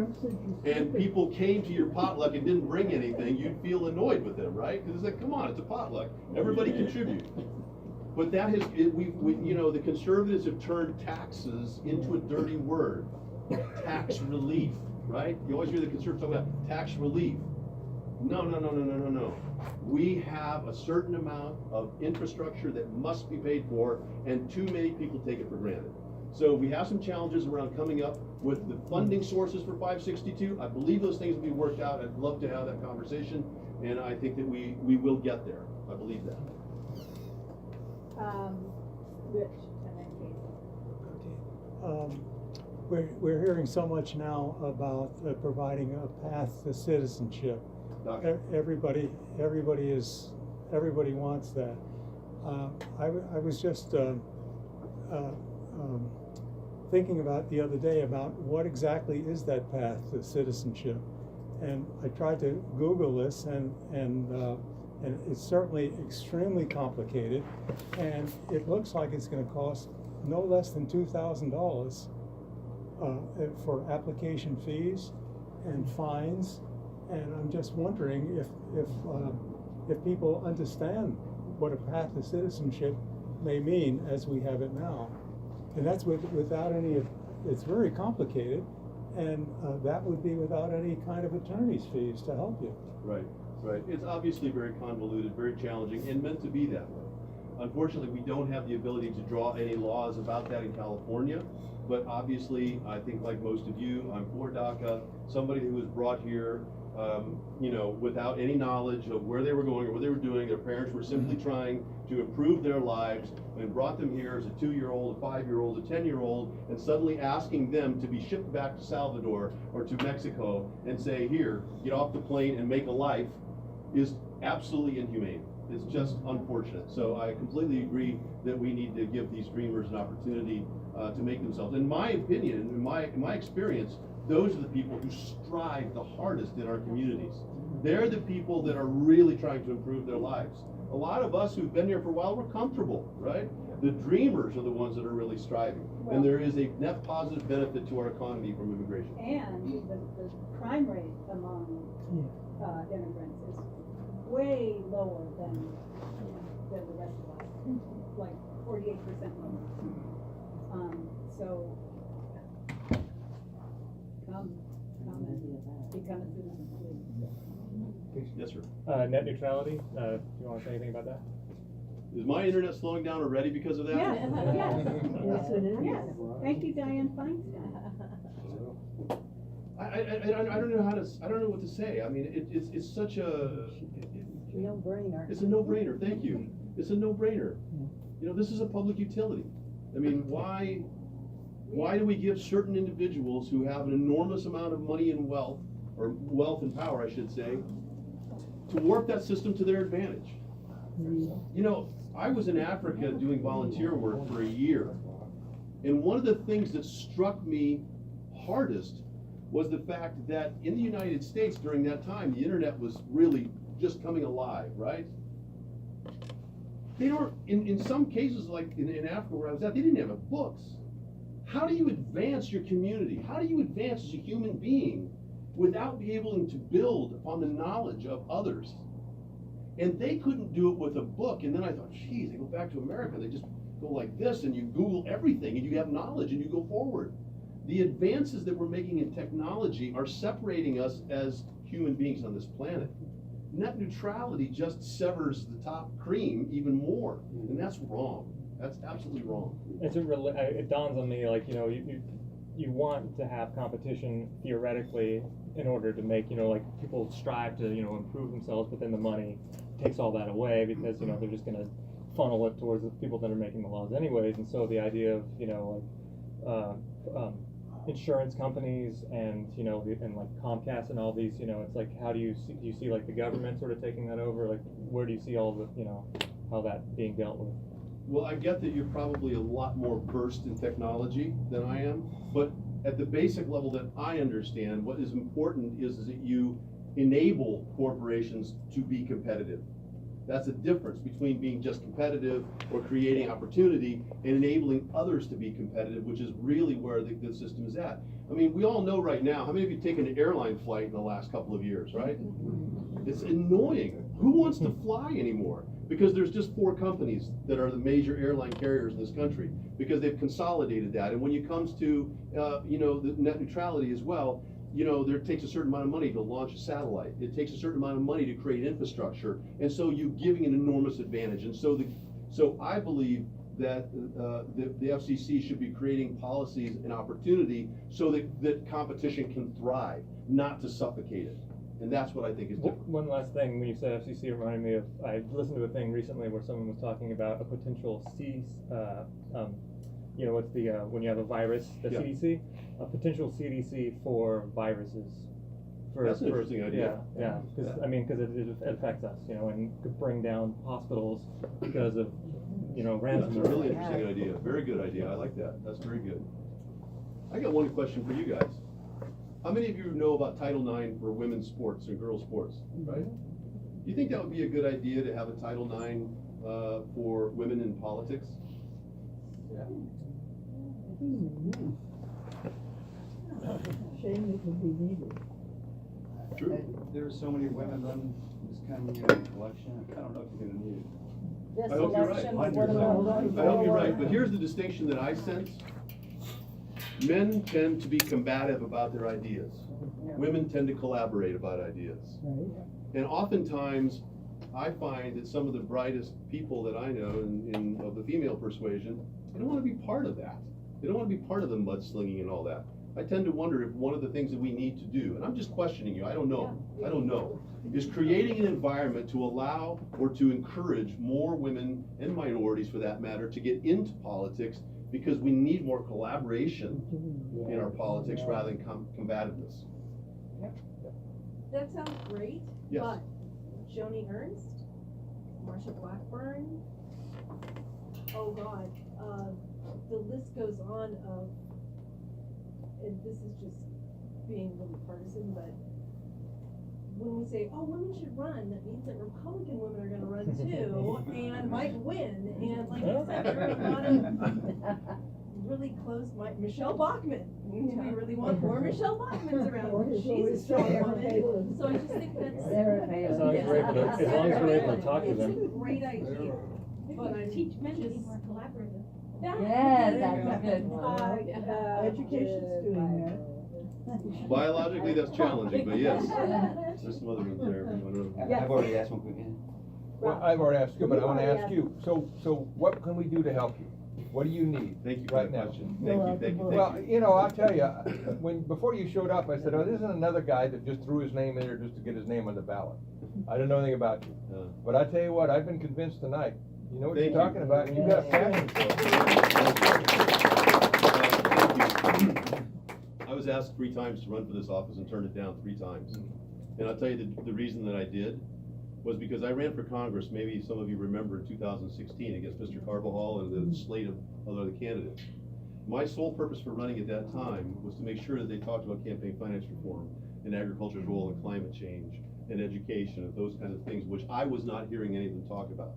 and people came to your potluck and didn't bring anything, you'd feel annoyed with them, right? Because it's like, come on, it's a potluck. Everybody contribute. But that has, the conservatives have turned taxes into a dirty word. Tax relief, right? You always hear the conservatives talk about tax relief. No. We have a certain amount of infrastructure that must be paid for, and too many people take it for granted. So we have some challenges around coming up with the funding sources for 562. I believe those things will be worked out. I'd love to have that conversation, and I think that we will get there. I believe that. Rich, and then Casey. We're hearing so much now about providing a path to citizenship. Everybody wants that. I was just thinking about the other day about what exactly is that path to citizenship, and I tried to Google this, and it's certainly extremely complicated, and it looks like it's going to cost no less than $2,000 for application fees and fines, and I'm just wondering if people understand what a path to citizenship may mean as we have it now. And that's without any, it's very complicated, and that would be without any kind of attorney's fees to help you. Right, right. It's obviously very convoluted, very challenging, and meant to be that way. Unfortunately, we don't have the ability to draw any laws about that in California, but obviously, I think like most of you, I'm for DACA, somebody who was brought here, you know, without any knowledge of where they were going or what they were doing. Their parents were simply trying to improve their lives, and brought them here as a 2-year-old, a 5-year-old, a 10-year-old, and suddenly asking them to be shipped back to Salvador or to Mexico and say, here, get off the plane and make a life, is absolutely inhumane. It's just unfortunate. So I completely agree that we need to give these dreamers an opportunity to make themselves. In my opinion, in my experience, those are the people who strive the hardest in our communities. They're the people that are really trying to improve their lives. A lot of us who've been here for a while, we're comfortable, right? The dreamers are the ones that are really striving. And there is a net positive benefit to our economy from immigration. And the crime rate among immigrants is way lower than the rest of us, like 48% lower. So come and become a citizen, please. Yes, sir. Net neutrality, do you want to say anything about that? Is my internet slowing down already because of that? Yes, yes. Yes, it is. Yes, thank you, Diane Feinstein. I don't know how to, I don't know what to say. I mean, it's such a, No-brainer. it's a no-brainer, thank you. It's a no-brainer. You know, this is a public utility. I mean, why do we give certain individuals who have an enormous amount of money and wealth, or wealth and power, I should say, to warp that system to their advantage? You know, I was in Africa doing volunteer work for a year, and one of the things that struck me hardest was the fact that in the United States during that time, the internet was really just coming alive, right? They don't, in some cases, like in Africa where I was at, they didn't have books. How do you advance your community? How do you advance as a human being without being able to build upon the knowledge of others? And they couldn't do it with a book. And then I thought, geez, they go back to America, they just go like this, and you Google everything, and you have knowledge, and you go forward. The advances that we're making in technology are separating us as human beings on this planet. Net neutrality just severs the top cream even more, and that's wrong. That's absolutely wrong. It dawns on me, like, you know, you want to have competition theoretically in order to make, you know, like, people strive to, you know, improve themselves, but then the money takes all that away because, you know, they're just going to funnel it towards the people that are making the laws anyways. And so the idea of, you know, like insurance companies and, you know, and like Comcast and all these, you know, it's like, how do you see like the government sort of taking that over? Like, where do you see all the, you know, how that being dealt with? Well, I get that you're probably a lot more versed in technology than I am, but at the basic level that I understand, what is important is that you enable corporations to be competitive. That's the difference between being just competitive or creating opportunity and enabling others to be competitive, which is really where the system is at. I mean, we all know right now, how many of you have taken an airline flight in the last couple of years, right? It's annoying. Who wants to fly anymore? Because there's just 4 companies that are the major airline carriers in this country, because they've consolidated that. And when it comes to, you know, the net neutrality as well, you know, there takes a certain amount of money to launch a satellite. It takes a certain amount of money to create infrastructure. And so you're giving an enormous advantage. And so I believe that the FCC should be creating policies and opportunity so that competition can thrive, not to suffocate it. And that's what I think is different. One last thing, when you said FCC, it reminded me of, I listened to a thing recently where someone was talking about a potential you know, what's the, when you have a virus, the Yeah. CDC, a potential CDC for viruses. That's an interesting idea. Yeah, because, Yeah. I mean, because it affects us, you know, and could bring down hospitals because of, you know, That's a ransomware. really interesting idea, very good idea, I like that, that's very good. I got one question for you guys. How many of you know about Title IX for women's sports and girls' sports, right? Do you think that would be a good idea to have a Title IX, for women in politics? Shame it would be needed. True. There are so many women run this kind of election, I don't know if you're gonna need it. This I hope you're right. election, Hundreds what of about them. I hope you're right, but here's the distinction that I sense. Men tend to be combative about their ideas. Women tend to collaborate about ideas. Right. And oftentimes, I find that some of the brightest people that I know of the female persuasion, they don't wanna be part of that. They don't wanna be part of the mudslinging and all that. I tend to wonder if one of the things that we need to do, and I'm just questioning you, I don't know, is creating an environment to allow or to encourage more women and minorities, for that matter, to get into politics, because we need more collaboration in our politics rather than combativeness. That sounds great, Yes. but Joni Ernst, Marsha Blackburn, oh God, the list goes on of, and this is just being really partisan, but when we say, oh, women should run, that means that Republican women are gonna run too, and might win, and like I said, there are a lot of really close, Michelle Bachmann, we really want more Michelle Bachmans around, she's a strong woman, so I just think that's. As long as we're able to, as long as we're able to talk to them. It's a great idea, but I Teach men to be just- more collaborative. Yeah, that's good. Education's doing that. Biologically, that's challenging, but yes. There's some other ones there. I've already asked one quick. Well, I've already asked you, but I wanna ask you, so what can we do to help you? What do you need Thank you for right that now? question. Thank you. Well, you know, I'll tell you, before you showed up, I said, oh, this isn't another guy that just threw his name in there just to get his name on the ballot. I didn't know anything about you. Yeah. But I tell you what, I've been convinced tonight, you know what Thank you're you. talking about, and you've got a passion for it. Thank you. I was asked 3 times to run for this office and turned it down 3 times. And I'll tell you the reason that I did was because I ran for Congress, maybe some of you remember, in 2016 against Mr. Carbajal and the slate of other candidates. My sole purpose for running at that time was to make sure that they talked about campaign finance reform and agriculture's role in climate change and education and those kinds of things, which I was not hearing any of them talk about.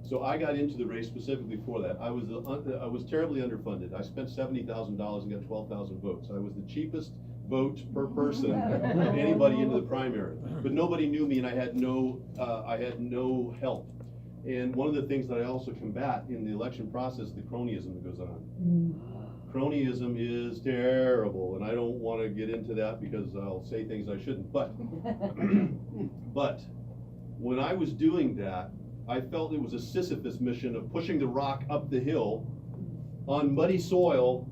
So I got into the race specifically for that. I was terribly underfunded. I spent $70,000 and got 12,000 votes. I was the cheapest vote per person of anybody into the primary. But nobody knew me, and I had no help. And one of the things that I also combat in the election process is the cronyism that goes on. Cronyism is terrible, and I don't want to get into that because I'll say things I shouldn't. But when I was doing that, I felt it was a Sisyphus mission of pushing the rock up the hill on muddy soil,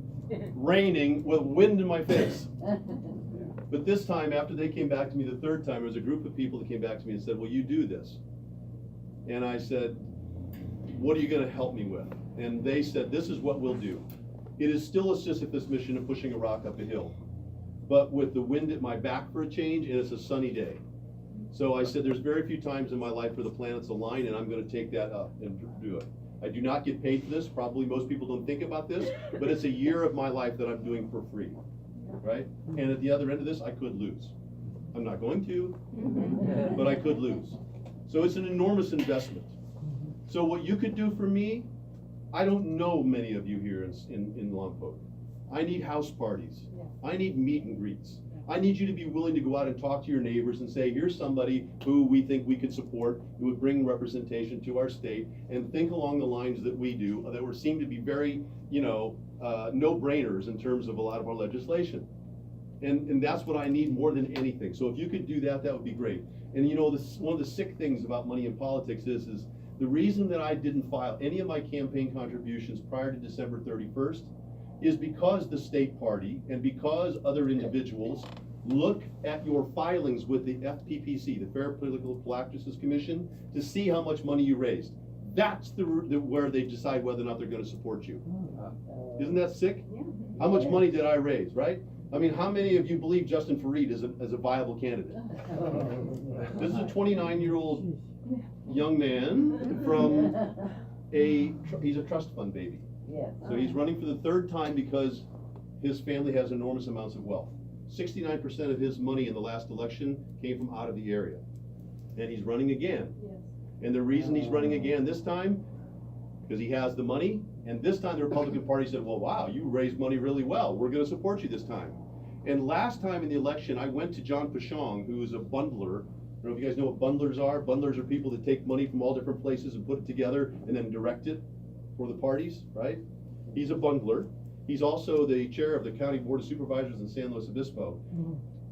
raining, with wind in my face. But this time, after they came back to me the 3rd time, there was a group of people that came back to me and said, will you do this? And I said, what are you going to help me with? And they said, this is what we'll do. It is still a Sisyphus mission of pushing a rock up a hill, but with the wind at my back for a change, and it's a sunny day. So I said, there's very few times in my life where the planets align, and I'm going to take that up and do it. I do not get paid for this. Probably most people don't think about this, but it's a year of my life that I'm doing for free, right? And at the other end of this, I could lose. I'm not going to, but I could lose. So it's an enormous investment. So what you could do for me, I don't know many of you here in Lompoc. I need house parties. I need meet and greets. I need you to be willing to go out and talk to your neighbors and say, here's somebody who we think we could support, who would bring representation to our state, and think along the lines that we do, that seem to be very, no-brainers in terms of a lot of our legislation. And that's what I need more than anything. So if you could do that, that would be great. And one of the sick things about money in politics is the reason that I didn't file any of my campaign contributions prior to December 31st is because the state party and because other individuals Look at your filings with the FPPC, the Fair Political Practices Commission, to see how much money you raised. That's where they decide whether or not they're gonna support you. Isn't that sick? Yeah. How much money did I raise, right? I mean, how many of you believe Justin Farid is a viable candidate? This is a 29-year-old young man from he's a trust fund baby. Yes. So he's running for the third time because his family has enormous amounts of wealth. 69% of his money in the last election came from out of the area. And he's running again. Yes. And the reason he's running again this time, because he has the money, and this time the Republican Party said, well, wow, you raised money really well, we're gonna support you this time. And last time in the election, I went to John Pashong, who is a bundler. I don't know if you guys know what bundlers are. Bundlers are people that take money from all different places and put it together and then direct it for the parties, right? He's a bundler. He's also the chair of the County Board of Supervisors in San Luis Obispo.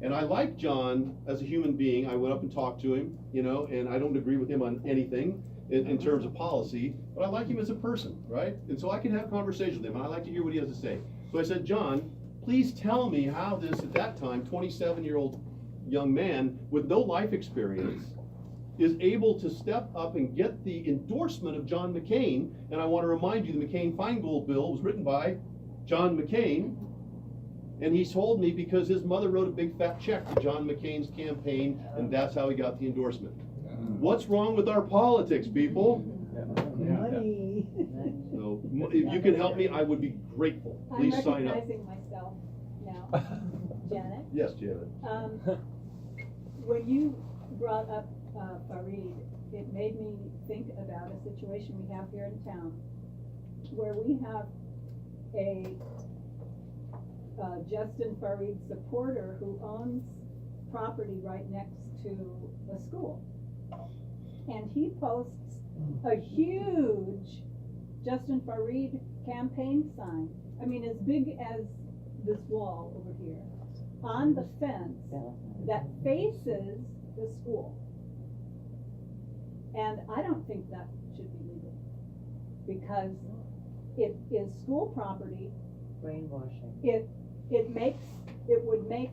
And I like John as a human being. I went up and talked to him, you know, and I don't agree with him on anything in terms of policy, but I like him as a person, right? And so I can have conversations with him, and I like to hear what he has to say. So I said, John, please tell me how this, at that time, 27-year-old young man with no life experience is able to step up and get the endorsement of John McCain. And I want to remind you, the McCain-Feingold bill was written by John McCain. And he told me because his mother wrote a big fat check to John McCain's campaign, and that's how he got the endorsement. What's wrong with our politics, people? Money. So if you can help me, I would be grateful. Please sign up. I'm recognizing myself now. Janet? Yes, Janet. When you brought up Farid, it made me think about a situation we have here in town where we have a Justin Farid supporter who owns property right next to a school. And he posts a huge Justin Farid campaign sign, I mean as big as this wall over here, on the fence that faces the school. And I don't think that should be legal, because it is school property. Brainwashing. It would make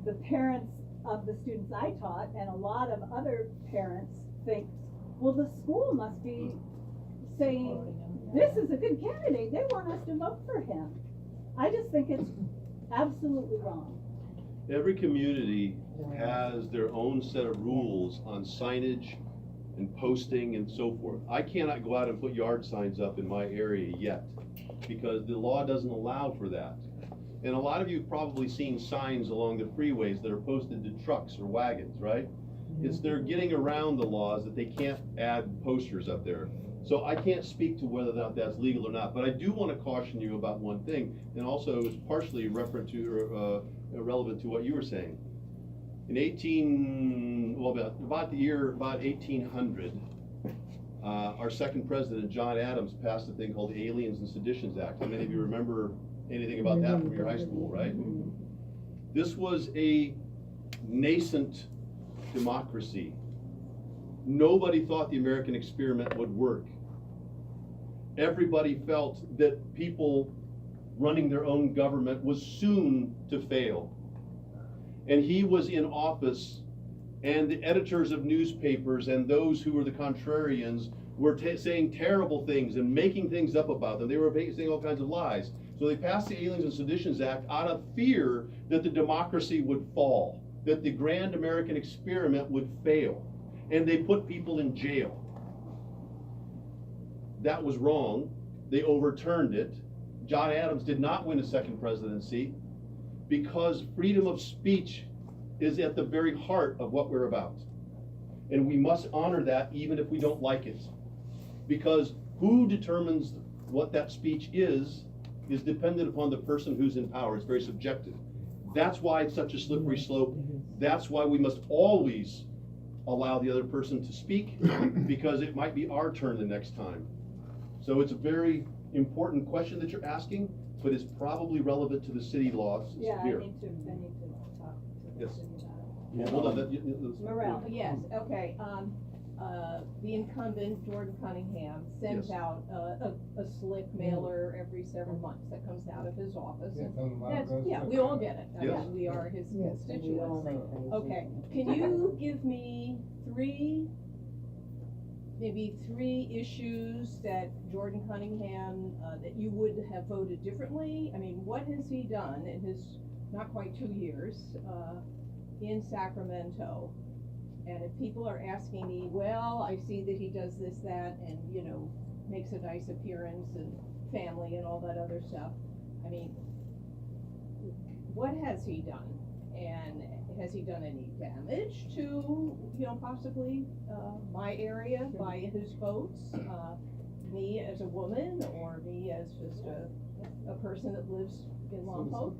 the parents of the students I taught and a lot of other parents think, well, the school must be saying, this is a good candidate, they want us to vote for him. I just think it's absolutely wrong. Every community has their own set of rules on signage and posting and so forth. I cannot go out and put yard signs up in my area yet, because the law doesn't allow for that. And a lot of you have probably seen signs along the freeways that are posted to trucks or wagons, right? It's they're getting around the laws that they can't add posters up there. So I can't speak to whether or not that's legal or not, but I do want to caution you about one thing, and also it's partially relevant to what you were saying. In about 1800, our second president, John Adams, passed a thing called the Aliens and Seditions Act. How many of you remember anything about that from your high school, right? This was a nascent democracy. Nobody thought the American experiment would work. Everybody felt that people running their own government was soon to fail. And he was in office, and the editors of newspapers and those who were the contrarians were saying terrible things and making things up about them. They were saying all kinds of lies. So they passed the Aliens and Seditions Act out of fear that the democracy would fall, that the grand American experiment would fail. And they put people in jail. That was wrong. They overturned it. John Adams did not win a second presidency because freedom of speech is at the very heart of what we're about. And we must honor that even if we don't like it. Because who determines what that speech is dependent upon the person who's in power. It's very subjective. That's why it's such a slippery slope. That's why we must always allow the other person to speak, because it might be our turn the next time. So it's a very important question that you're asking, but it's probably relevant to the city laws Yeah, here. I need to talk to the Yes. city about it. Yeah, hold on. Morel. Yes, okay, the incumbent, Jordan Cunningham, sends Yes. out a slick mailer every several months that comes out of his office. Yeah, And come to my that's- address. yeah, we all get it. I Yes. mean, we are his Yes, and we all constituents. make things. Okay, can you give me maybe three issues that Jordan Cunningham, that you would have voted differently? I mean, what has he done in his not quite 2 years, in Sacramento? And if people are asking me, well, I see that he does this, that, and, you know, makes a nice appearance and family and all that other stuff, I mean, what has he done? And has he done any damage to, you know, possibly, my area by his votes? Me as a woman, or me as just a person that lives in Lompoc?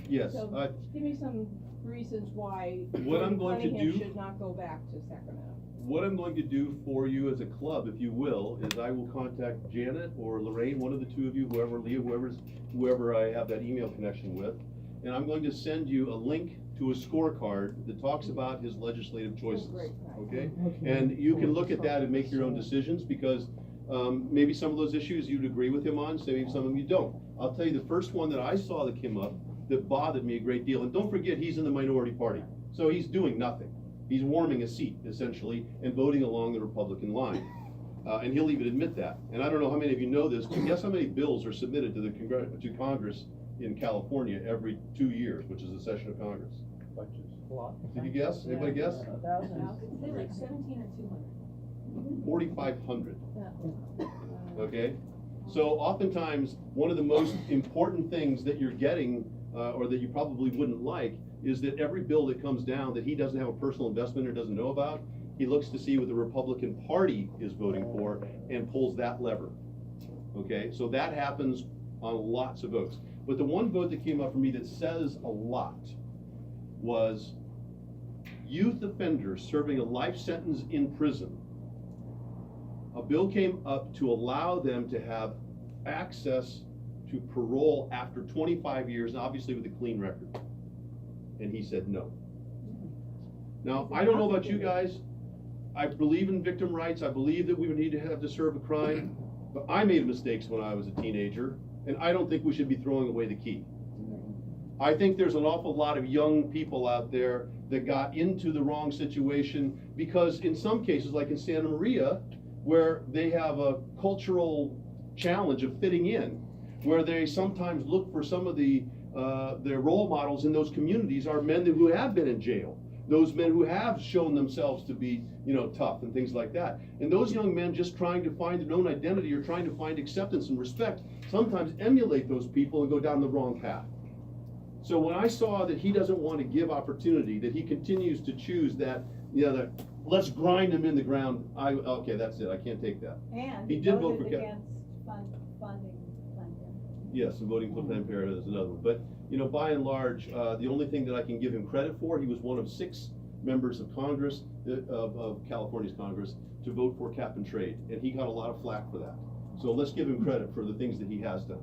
Yes, So, give me some reasons why What I'm Jordan going to Cunningham do- should not go back to Sacramento. what I'm going to do for you as a club, if you will, is I will contact Janet or Lorraine, one of the two of you, whoever, Leah, whoever I have that email connection with, and I'm going to send you a link to a scorecard that talks about his legislative choices, great. okay? And you can look at that and make your own decisions, because maybe some of those issues you'd agree with him on, so maybe some of them you don't. I'll tell you, the first one that I saw that came up that bothered me a great deal, and don't forget, he's in the minority party, so he's doing nothing. He's warming a seat, essentially, and voting along the Republican line. And he'll even admit that. And I don't know how many of you know this, but guess how many bills are submitted to to Congress in California every 2 years, which is the session of Congress? A lot. Did you guess? Anybody guess? Say like 17 or 200. 4,500. Okay? So oftentimes, one of the most important things that you're getting, or that you probably wouldn't like, is that every bill that comes down that he doesn't have a personal investment or doesn't know about, he looks to see what the Republican Party is voting for and pulls that lever. Okay, so that happens on lots of votes. But the one vote that came up for me that says a lot was youth offenders serving a life sentence in prison. A bill came up to allow them to have access to parole after 25 years, and obviously with a clean record. And he said no. Now, I don't know about you guys. I believe in victim rights. I believe that we would need to have to serve a crime. But I made mistakes when I was a teenager, and I don't think we should be throwing away the key. I think there's an awful lot of young people out there that got into the wrong situation because in some cases, like in Santa Maria, where they have a cultural challenge of fitting in, where they sometimes look for some of their role models in those communities are men who have been in jail. Those men who have shown themselves to be, you know, tough and things like that. And those young men just trying to find their own identity or trying to find acceptance and respect sometimes emulate those people and go down the wrong path. So when I saw that he doesn't want to give opportunity, that he continues to choose that, you know, that let's grind him in the ground, okay, that's it, I can't take that. And He he did vote voted for against funding Planned Parenthood. Yes, and voting for Planned Parenthood is another one. But, you know, by and large, the only thing that I can give him credit for, he was one of 6 members of Congress, of California's Congress, to vote for cap and trade. And he got a lot of flack for that. So let's give him credit for the things that he has done.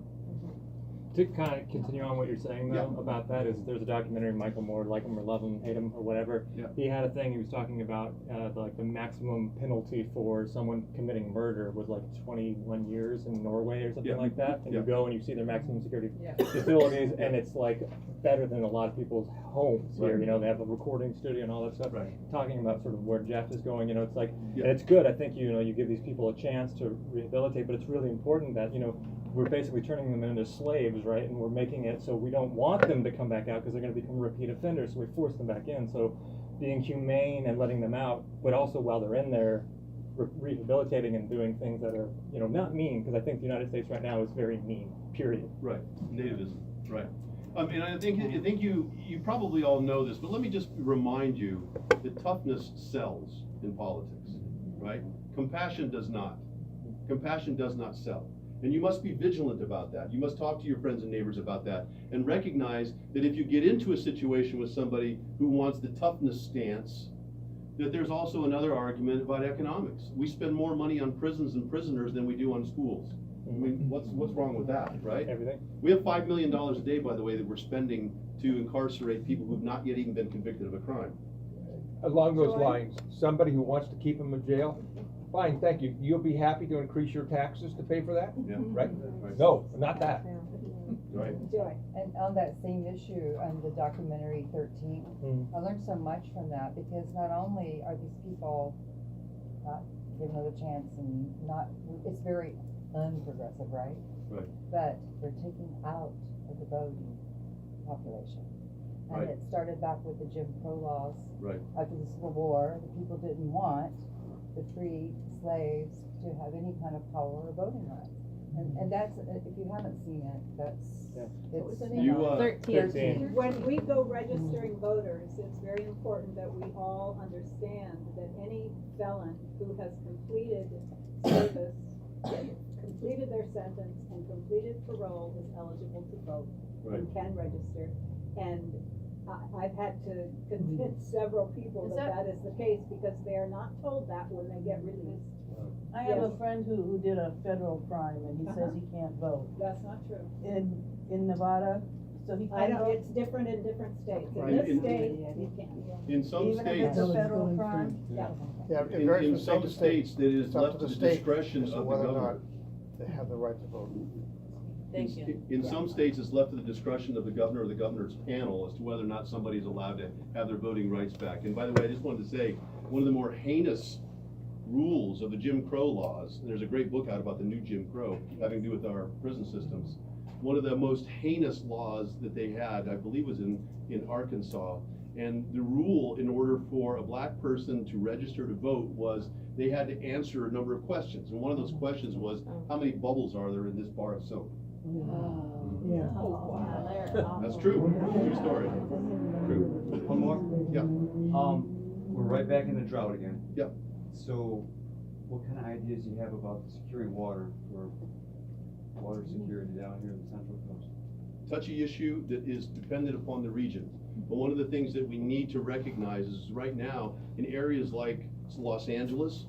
To kind of continue on what you're saying though, Yeah. about that is there's a documentary, Michael Moore, Like Him or Love Him, Hate Him or whatever. Yeah. He had a thing, he was talking about like the maximum penalty for someone committing murder was like 21 years in Norway or something Yeah. like that. And Yeah. you go and you see their maximum security Yeah. facilities and it's like better than a lot of people's homes here. Right. You know, they have a recording studio and all that stuff. Right. Talking about sort of where Jeff is going, you know, it's like, Yeah. and it's good. I think, you know, you give these people a chance to rehabilitate, but it's really important that, you know, we're basically turning them into slaves, right? And we're making it so we don't want them to come back out because they're going to become repeat offenders, so we force them back in. So being humane and letting them out, but also while they're in there, rehabilitating and doing things that are, you know, not mean, because I think the United States right now is very mean, period. Right, nativism, right. And I think you probably all know this, but let me just remind you that toughness sells in politics, right? Compassion does not. Compassion does not sell. And you must be vigilant about that. You must talk to your friends and neighbors about that and recognize that if you get into a situation with somebody who wants the toughness stance, that there's also another argument about economics. We spend more money on prisons and prisoners than we do on schools. I mean, what's wrong with that, right? Everything. We have $5 million a day, by the way, that we're spending to incarcerate people who've not yet even been convicted of a crime. along those Joy? lines, somebody who wants to keep them in jail, fine, thank you. You'll be happy to increase your taxes to pay for that? Yeah. Right? Right. No, not that. Right. Joy. And on that same issue, on the documentary 13, I learned so much from that, because not only are these people not given another chance and not, it's very unprogressive, right? Right. But they're taking out of the voting population. And Right. it started back with the Jim Crow laws. Right. After the Civil War, the people didn't want the free slaves to have any kind of power or voting rights. And that's, if you haven't seen it, that's, Yeah. it's. You, 13. When we go registering voters, it's very important that we all understand that any felon who has completed service, completed their sentence, and completed parole is eligible to vote Right. and can register. And I've had to convince several people Is that that- that is the case, because they are not told that when they get released. I have a Yes. friend who did a federal crime and he says he can't vote. That's not true. In Nevada, so he I can't know, vote? it's different in different states. In Right. this In- state, you can. In some Even if it's states, a federal crime? Yeah. Yeah, it in varies from some state to state. states, that is It's up left to to the the state discretion as of to the whether or governor. not they have the right to vote. Thank you. In some states, it's left to the discretion of the governor or the governor's panel as to whether or not somebody is allowed to have their voting rights back. And by the way, I just wanted to say, one of the more heinous rules of the Jim Crow laws, and there's a great book out about the new Jim Crow, having to do with our prison systems. One of the most heinous laws that they had, I believe, was in Arkansas. And the rule, in order for a black person to register to vote, was they had to answer a number of questions. And one of those questions was, how many bubbles are there in this bar of soap? Yeah. That's true. True story. True. One more? Yeah. We're right back in the drought again. Yep. So, what kind of ideas do you have about securing water for water security down here in the Central Coast? Touchy issue that is dependent upon the region. But one of the things that we need to recognize is right now, in areas like Los Angeles,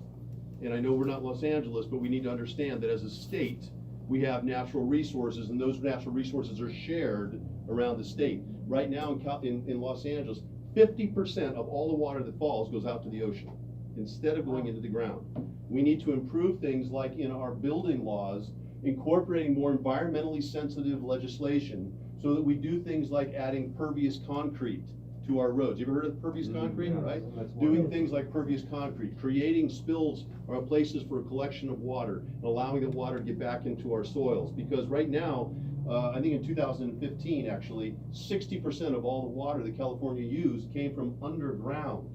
and I know we're not Los Angeles, but we need to understand that as a state, we have natural resources, and those natural resources are shared around the state. Right now in Los Angeles, 50% of all the water that falls goes out to the ocean, instead of going into the ground. We need to improve things like in our building laws, incorporating more environmentally sensitive legislation so that we do things like adding pervious concrete to our roads. You ever heard of pervious concrete, Yeah, right? that's one Doing of things like pervious concrete, creating spills or places for a collection of water, and allowing the water to get back into our soils. Because right now, I think in 2015 actually, 60% of all the water that California used came from underground.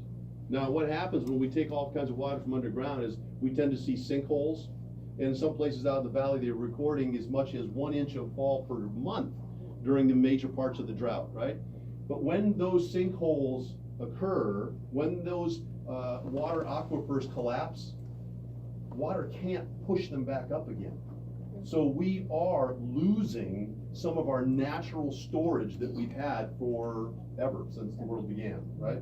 Now what happens when we take all kinds of water from underground is we tend to see sinkholes. And in some places out in the valley, they're recording as much as 1 inch of fall per month during the major parts of the drought, right? But when those sinkholes occur, when those water aquifers collapse, water can't push them back up again. So we are losing some of our natural storage that we've had forever, since the world began, right?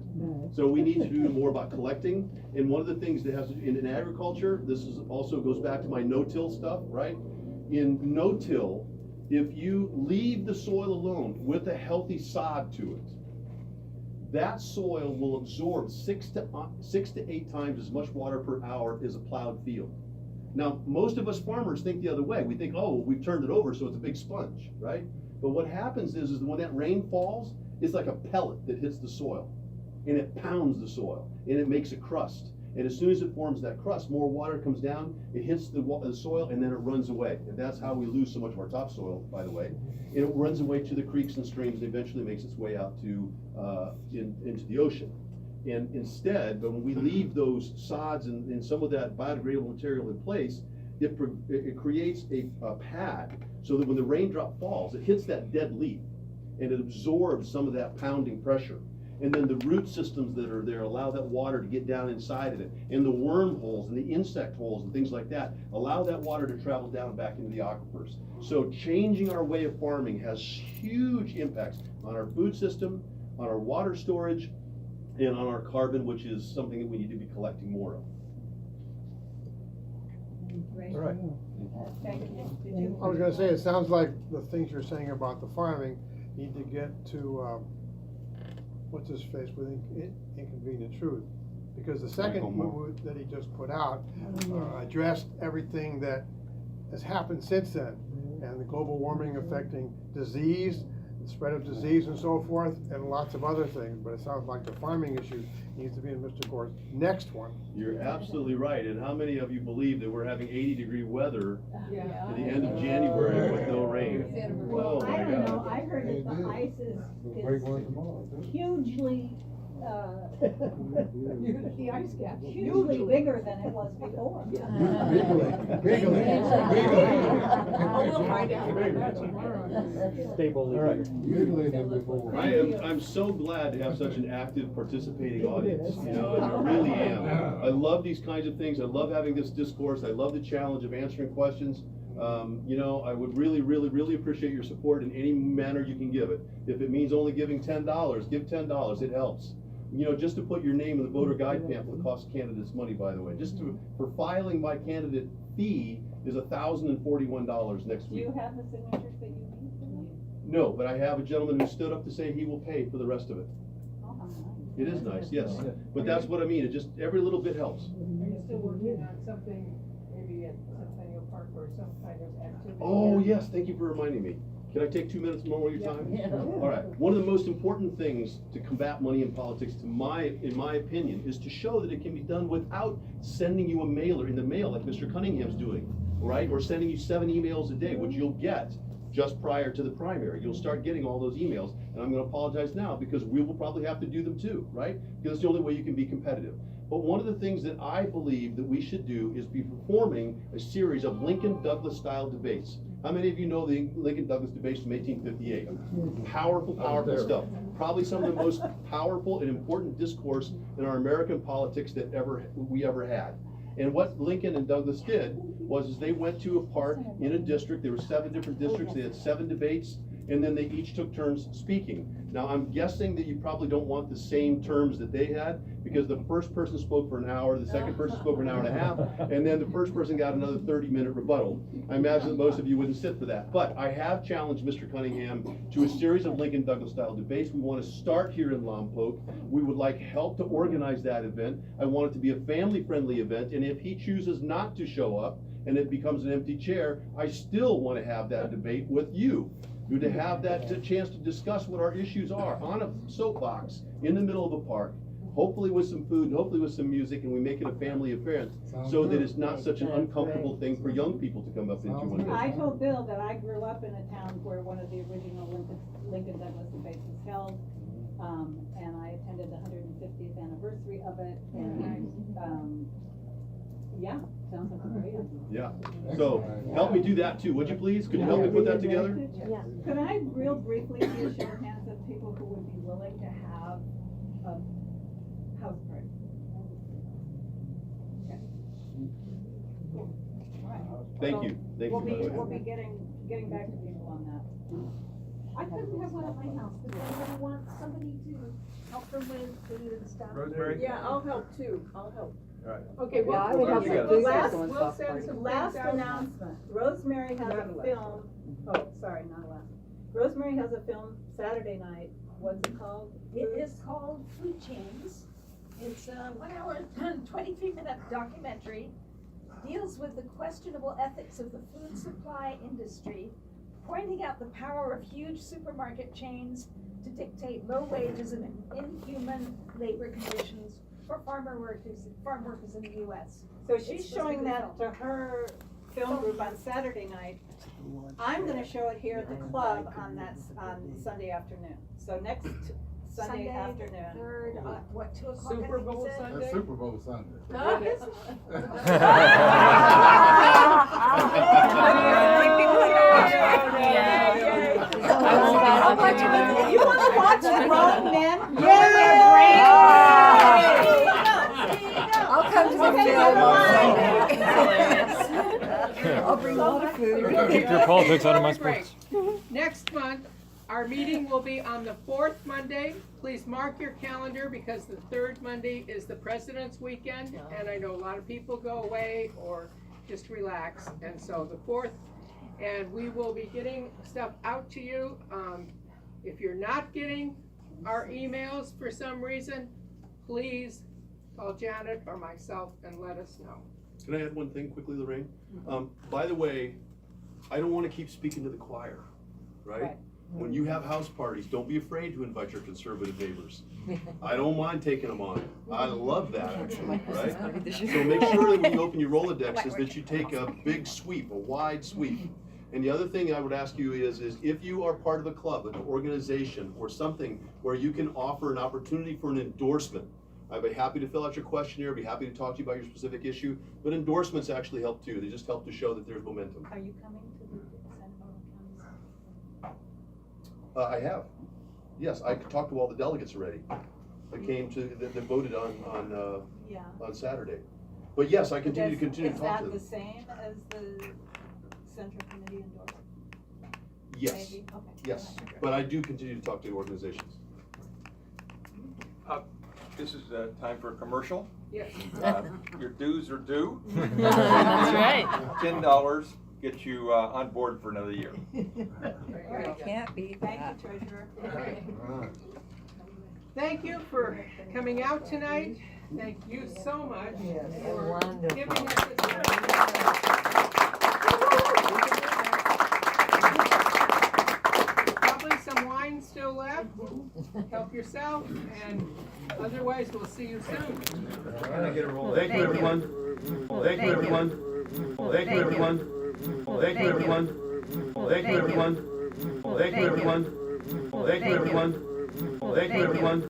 So we need to do more about collecting, and one of the things that has to do in agriculture, this is also goes back to my no-till stuff, right? In no-till, if you leave the soil alone with a healthy sod to it, that soil will absorb 6 to 8 times as much water per hour as a plowed field. Now, most of us farmers think the other way. We think, oh, we've turned it over, so it's a big sponge, right? But what happens is when that rain falls, it's like a pellet that hits the soil, and it pounds the soil, and it makes a crust. And as soon as it forms that crust, more water comes down, it hits the soil, and then it runs away. And that's how we lose so much of our topsoil, by the way. And it runs away to the creeks and streams, and eventually makes its way out to into the ocean. And instead, but when we leave those sods and some of that biodegradable material in place, it creates a pad so that when the raindrop falls, it hits that dead leaf and it absorbs some of that pounding pressure. And then the root systems that are there allow that water to get down inside of it. And the wormholes and the insect holes and things like that allow that water to travel down back into the aquifers. So changing our way of farming has huge impacts on our food system, on our water storage, and on our carbon, which is something that we need to be collecting more of. Great. All right. Thank you. Did you? I was gonna say, it sounds like the things you're saying about the farming need to get to, what's his face with Inconvenient Truth. Because the second movie that he just put out addressed everything that has happened since then, and the global warming affecting disease, the spread of disease and so forth, and lots of other things. But it sounds like the farming issue needs to be in Mr. Gore's next one. You're absolutely right, and how many of you believe that we're having 80-degree weather at the end of January with no rain? Well, Oh I my don't know, God. I heard that the ice is hugely, The ice cap. hugely bigger than it was before. Stable. I'm so glad to have such an active, participating audience, you know, and I really am. I love these kinds of things, I love having this discourse, I love the challenge of answering questions. You know, I would really appreciate your support in any manner you can give it. If it means only giving $10, give $10, it helps. You know, just to put your name in the voter guide pamphlet costs candidates money, by the way. For filing my candidate fee is $1,041 next Do week. you have the signatures that you need for that? No, but I have a gentleman who stood up to say he will pay for the rest of it. Oh, how nice. It is nice, yes, but that's what I mean, it just, every little bit helps. Are you still working on something, maybe at Centennial Park or some kind of activity? Oh, yes, thank you for reminding me. Can I take 2 minutes more of your time? Yeah. All right, one of the most important things to combat money in politics, in my opinion, is to show that it can be done without sending you a mailer in the mail like Mr. Cunningham's doing, right? Or sending you 7 emails a day, which you'll get just prior to the primary. You'll start getting all those emails, and I'm gonna apologize now because we will probably have to do them too, right? Because it's the only way you can be competitive. But one of the things that I believe that we should do is be performing a series of Lincoln-Douglas style debates. How many of you know the Lincoln-Douglas debates from 1858? Powerful stuff. Probably some of the most powerful and important discourse in our American politics that we ever had. And what Lincoln and Douglas did was they went to a park in a district. There were 7 different districts. They had 7 debates, and then they each took turns speaking. Now, I'm guessing that you probably don't want the same terms that they had, because the first person spoke for an hour, the second person spoke for an hour and a half, and then the first person got another 30-minute rebuttal. I imagine that most of you wouldn't sit for that. But I have challenged Mr. Cunningham to a series of Lincoln-Douglas style debates. We want to start here in Lompoc. We would like help to organize that event. I want it to be a family-friendly event, and if he chooses not to show up and it becomes an empty chair, I still want to have that debate with you. To have that chance to discuss what our issues are on a soapbox in the middle of a park, hopefully with some food, and hopefully with some music, and we make it a family affair so that it's not such an uncomfortable thing for young people to come up into one day. I told Bill that I grew up in a town where one of the original Lincoln-Douglas debates was held, and I attended the 150th anniversary of it, and yeah, sounds like a great idea. Yeah, so help me do that too, would you please? Could you help me put that together? Yeah. Could I real briefly see a show of hands of people who would be willing to have a house party? Okay. Cool. All right. Thank you, We'll by the way. be getting back to people on that. I couldn't have one at my house, but I want somebody to help them with food and stuff. Rosemary? Yeah, I'll help too, I'll help. All right. Okay, Yeah, I would help with we'll food Last- and we'll stuff. send some Last things out. announcement, Rosemary has a Not last. film, oh, sorry, not last. Rosemary has a film Saturday night, what's it called? It is called Food Chains. It's a 1 hour and 23-minute documentary, deals with the questionable ethics of the food supply industry, pointing out the power of huge supermarket chains to dictate low wages and inhuman labor conditions for farm workers in the US. So she's showing that to her film group on Saturday night. I'm gonna show it here at the club on Sunday afternoon. So next Sunday afternoon. Third, what, 2 o'clock? Super Bowl Sunday? That's Super Bowl Sunday. You wanna watch grown men? I'll come to the film on Sunday. I'll bring a lot of food. Keep your politics out of my sports. Next month, our meeting will be on the 4th Monday. Please mark your calendar because the 3rd Monday is the President's Weekend, and I know a lot of people go away or just relax, and so the 4th, and we will be getting stuff out to you. If you're not getting our emails for some reason, please call Janet or myself and let us know. Can I add one thing quickly, Lorraine? By the way, I don't wanna keep speaking to the choir, right? Right. When you have house parties, don't be afraid to invite your conservative neighbors. I don't mind taking them on. I love that actually, right? So make sure that when you open your Rolodex is that you take a big sweep, a wide sweep. And the other thing I would ask you is if you are part of a club, an organization, or something where you can offer an opportunity for an endorsement, I'd be happy to fill out your questionnaire, be happy to talk to you about your specific issue, but endorsements actually help too. They just help to show that there's momentum. Are you coming to the San Paulo County? I have. Yes, I talked to all the delegates already. That came to, that voted Yeah. on Saturday. But yes, I continue to talk to them. Is that the same as the Central Committee endorsement? Yes, Maybe? Okay. yes, but I do continue to talk to organizations. This is time for a commercial. Yes. Your dues are due. That's right. $10 gets you on board for another year. Can't beat that. Thank you, Treasurer. Okay. Thank you for coming out tonight. Thank you so much for giving us this time. Probably some wine still left. Help yourself, and otherwise we'll see you soon. Thank you, everyone. Thank you, everyone. Thank you, everyone. Thank you, everyone. Thank you, everyone. Thank you, everyone. Thank you, everyone. Thank you, everyone. Thank you, everyone.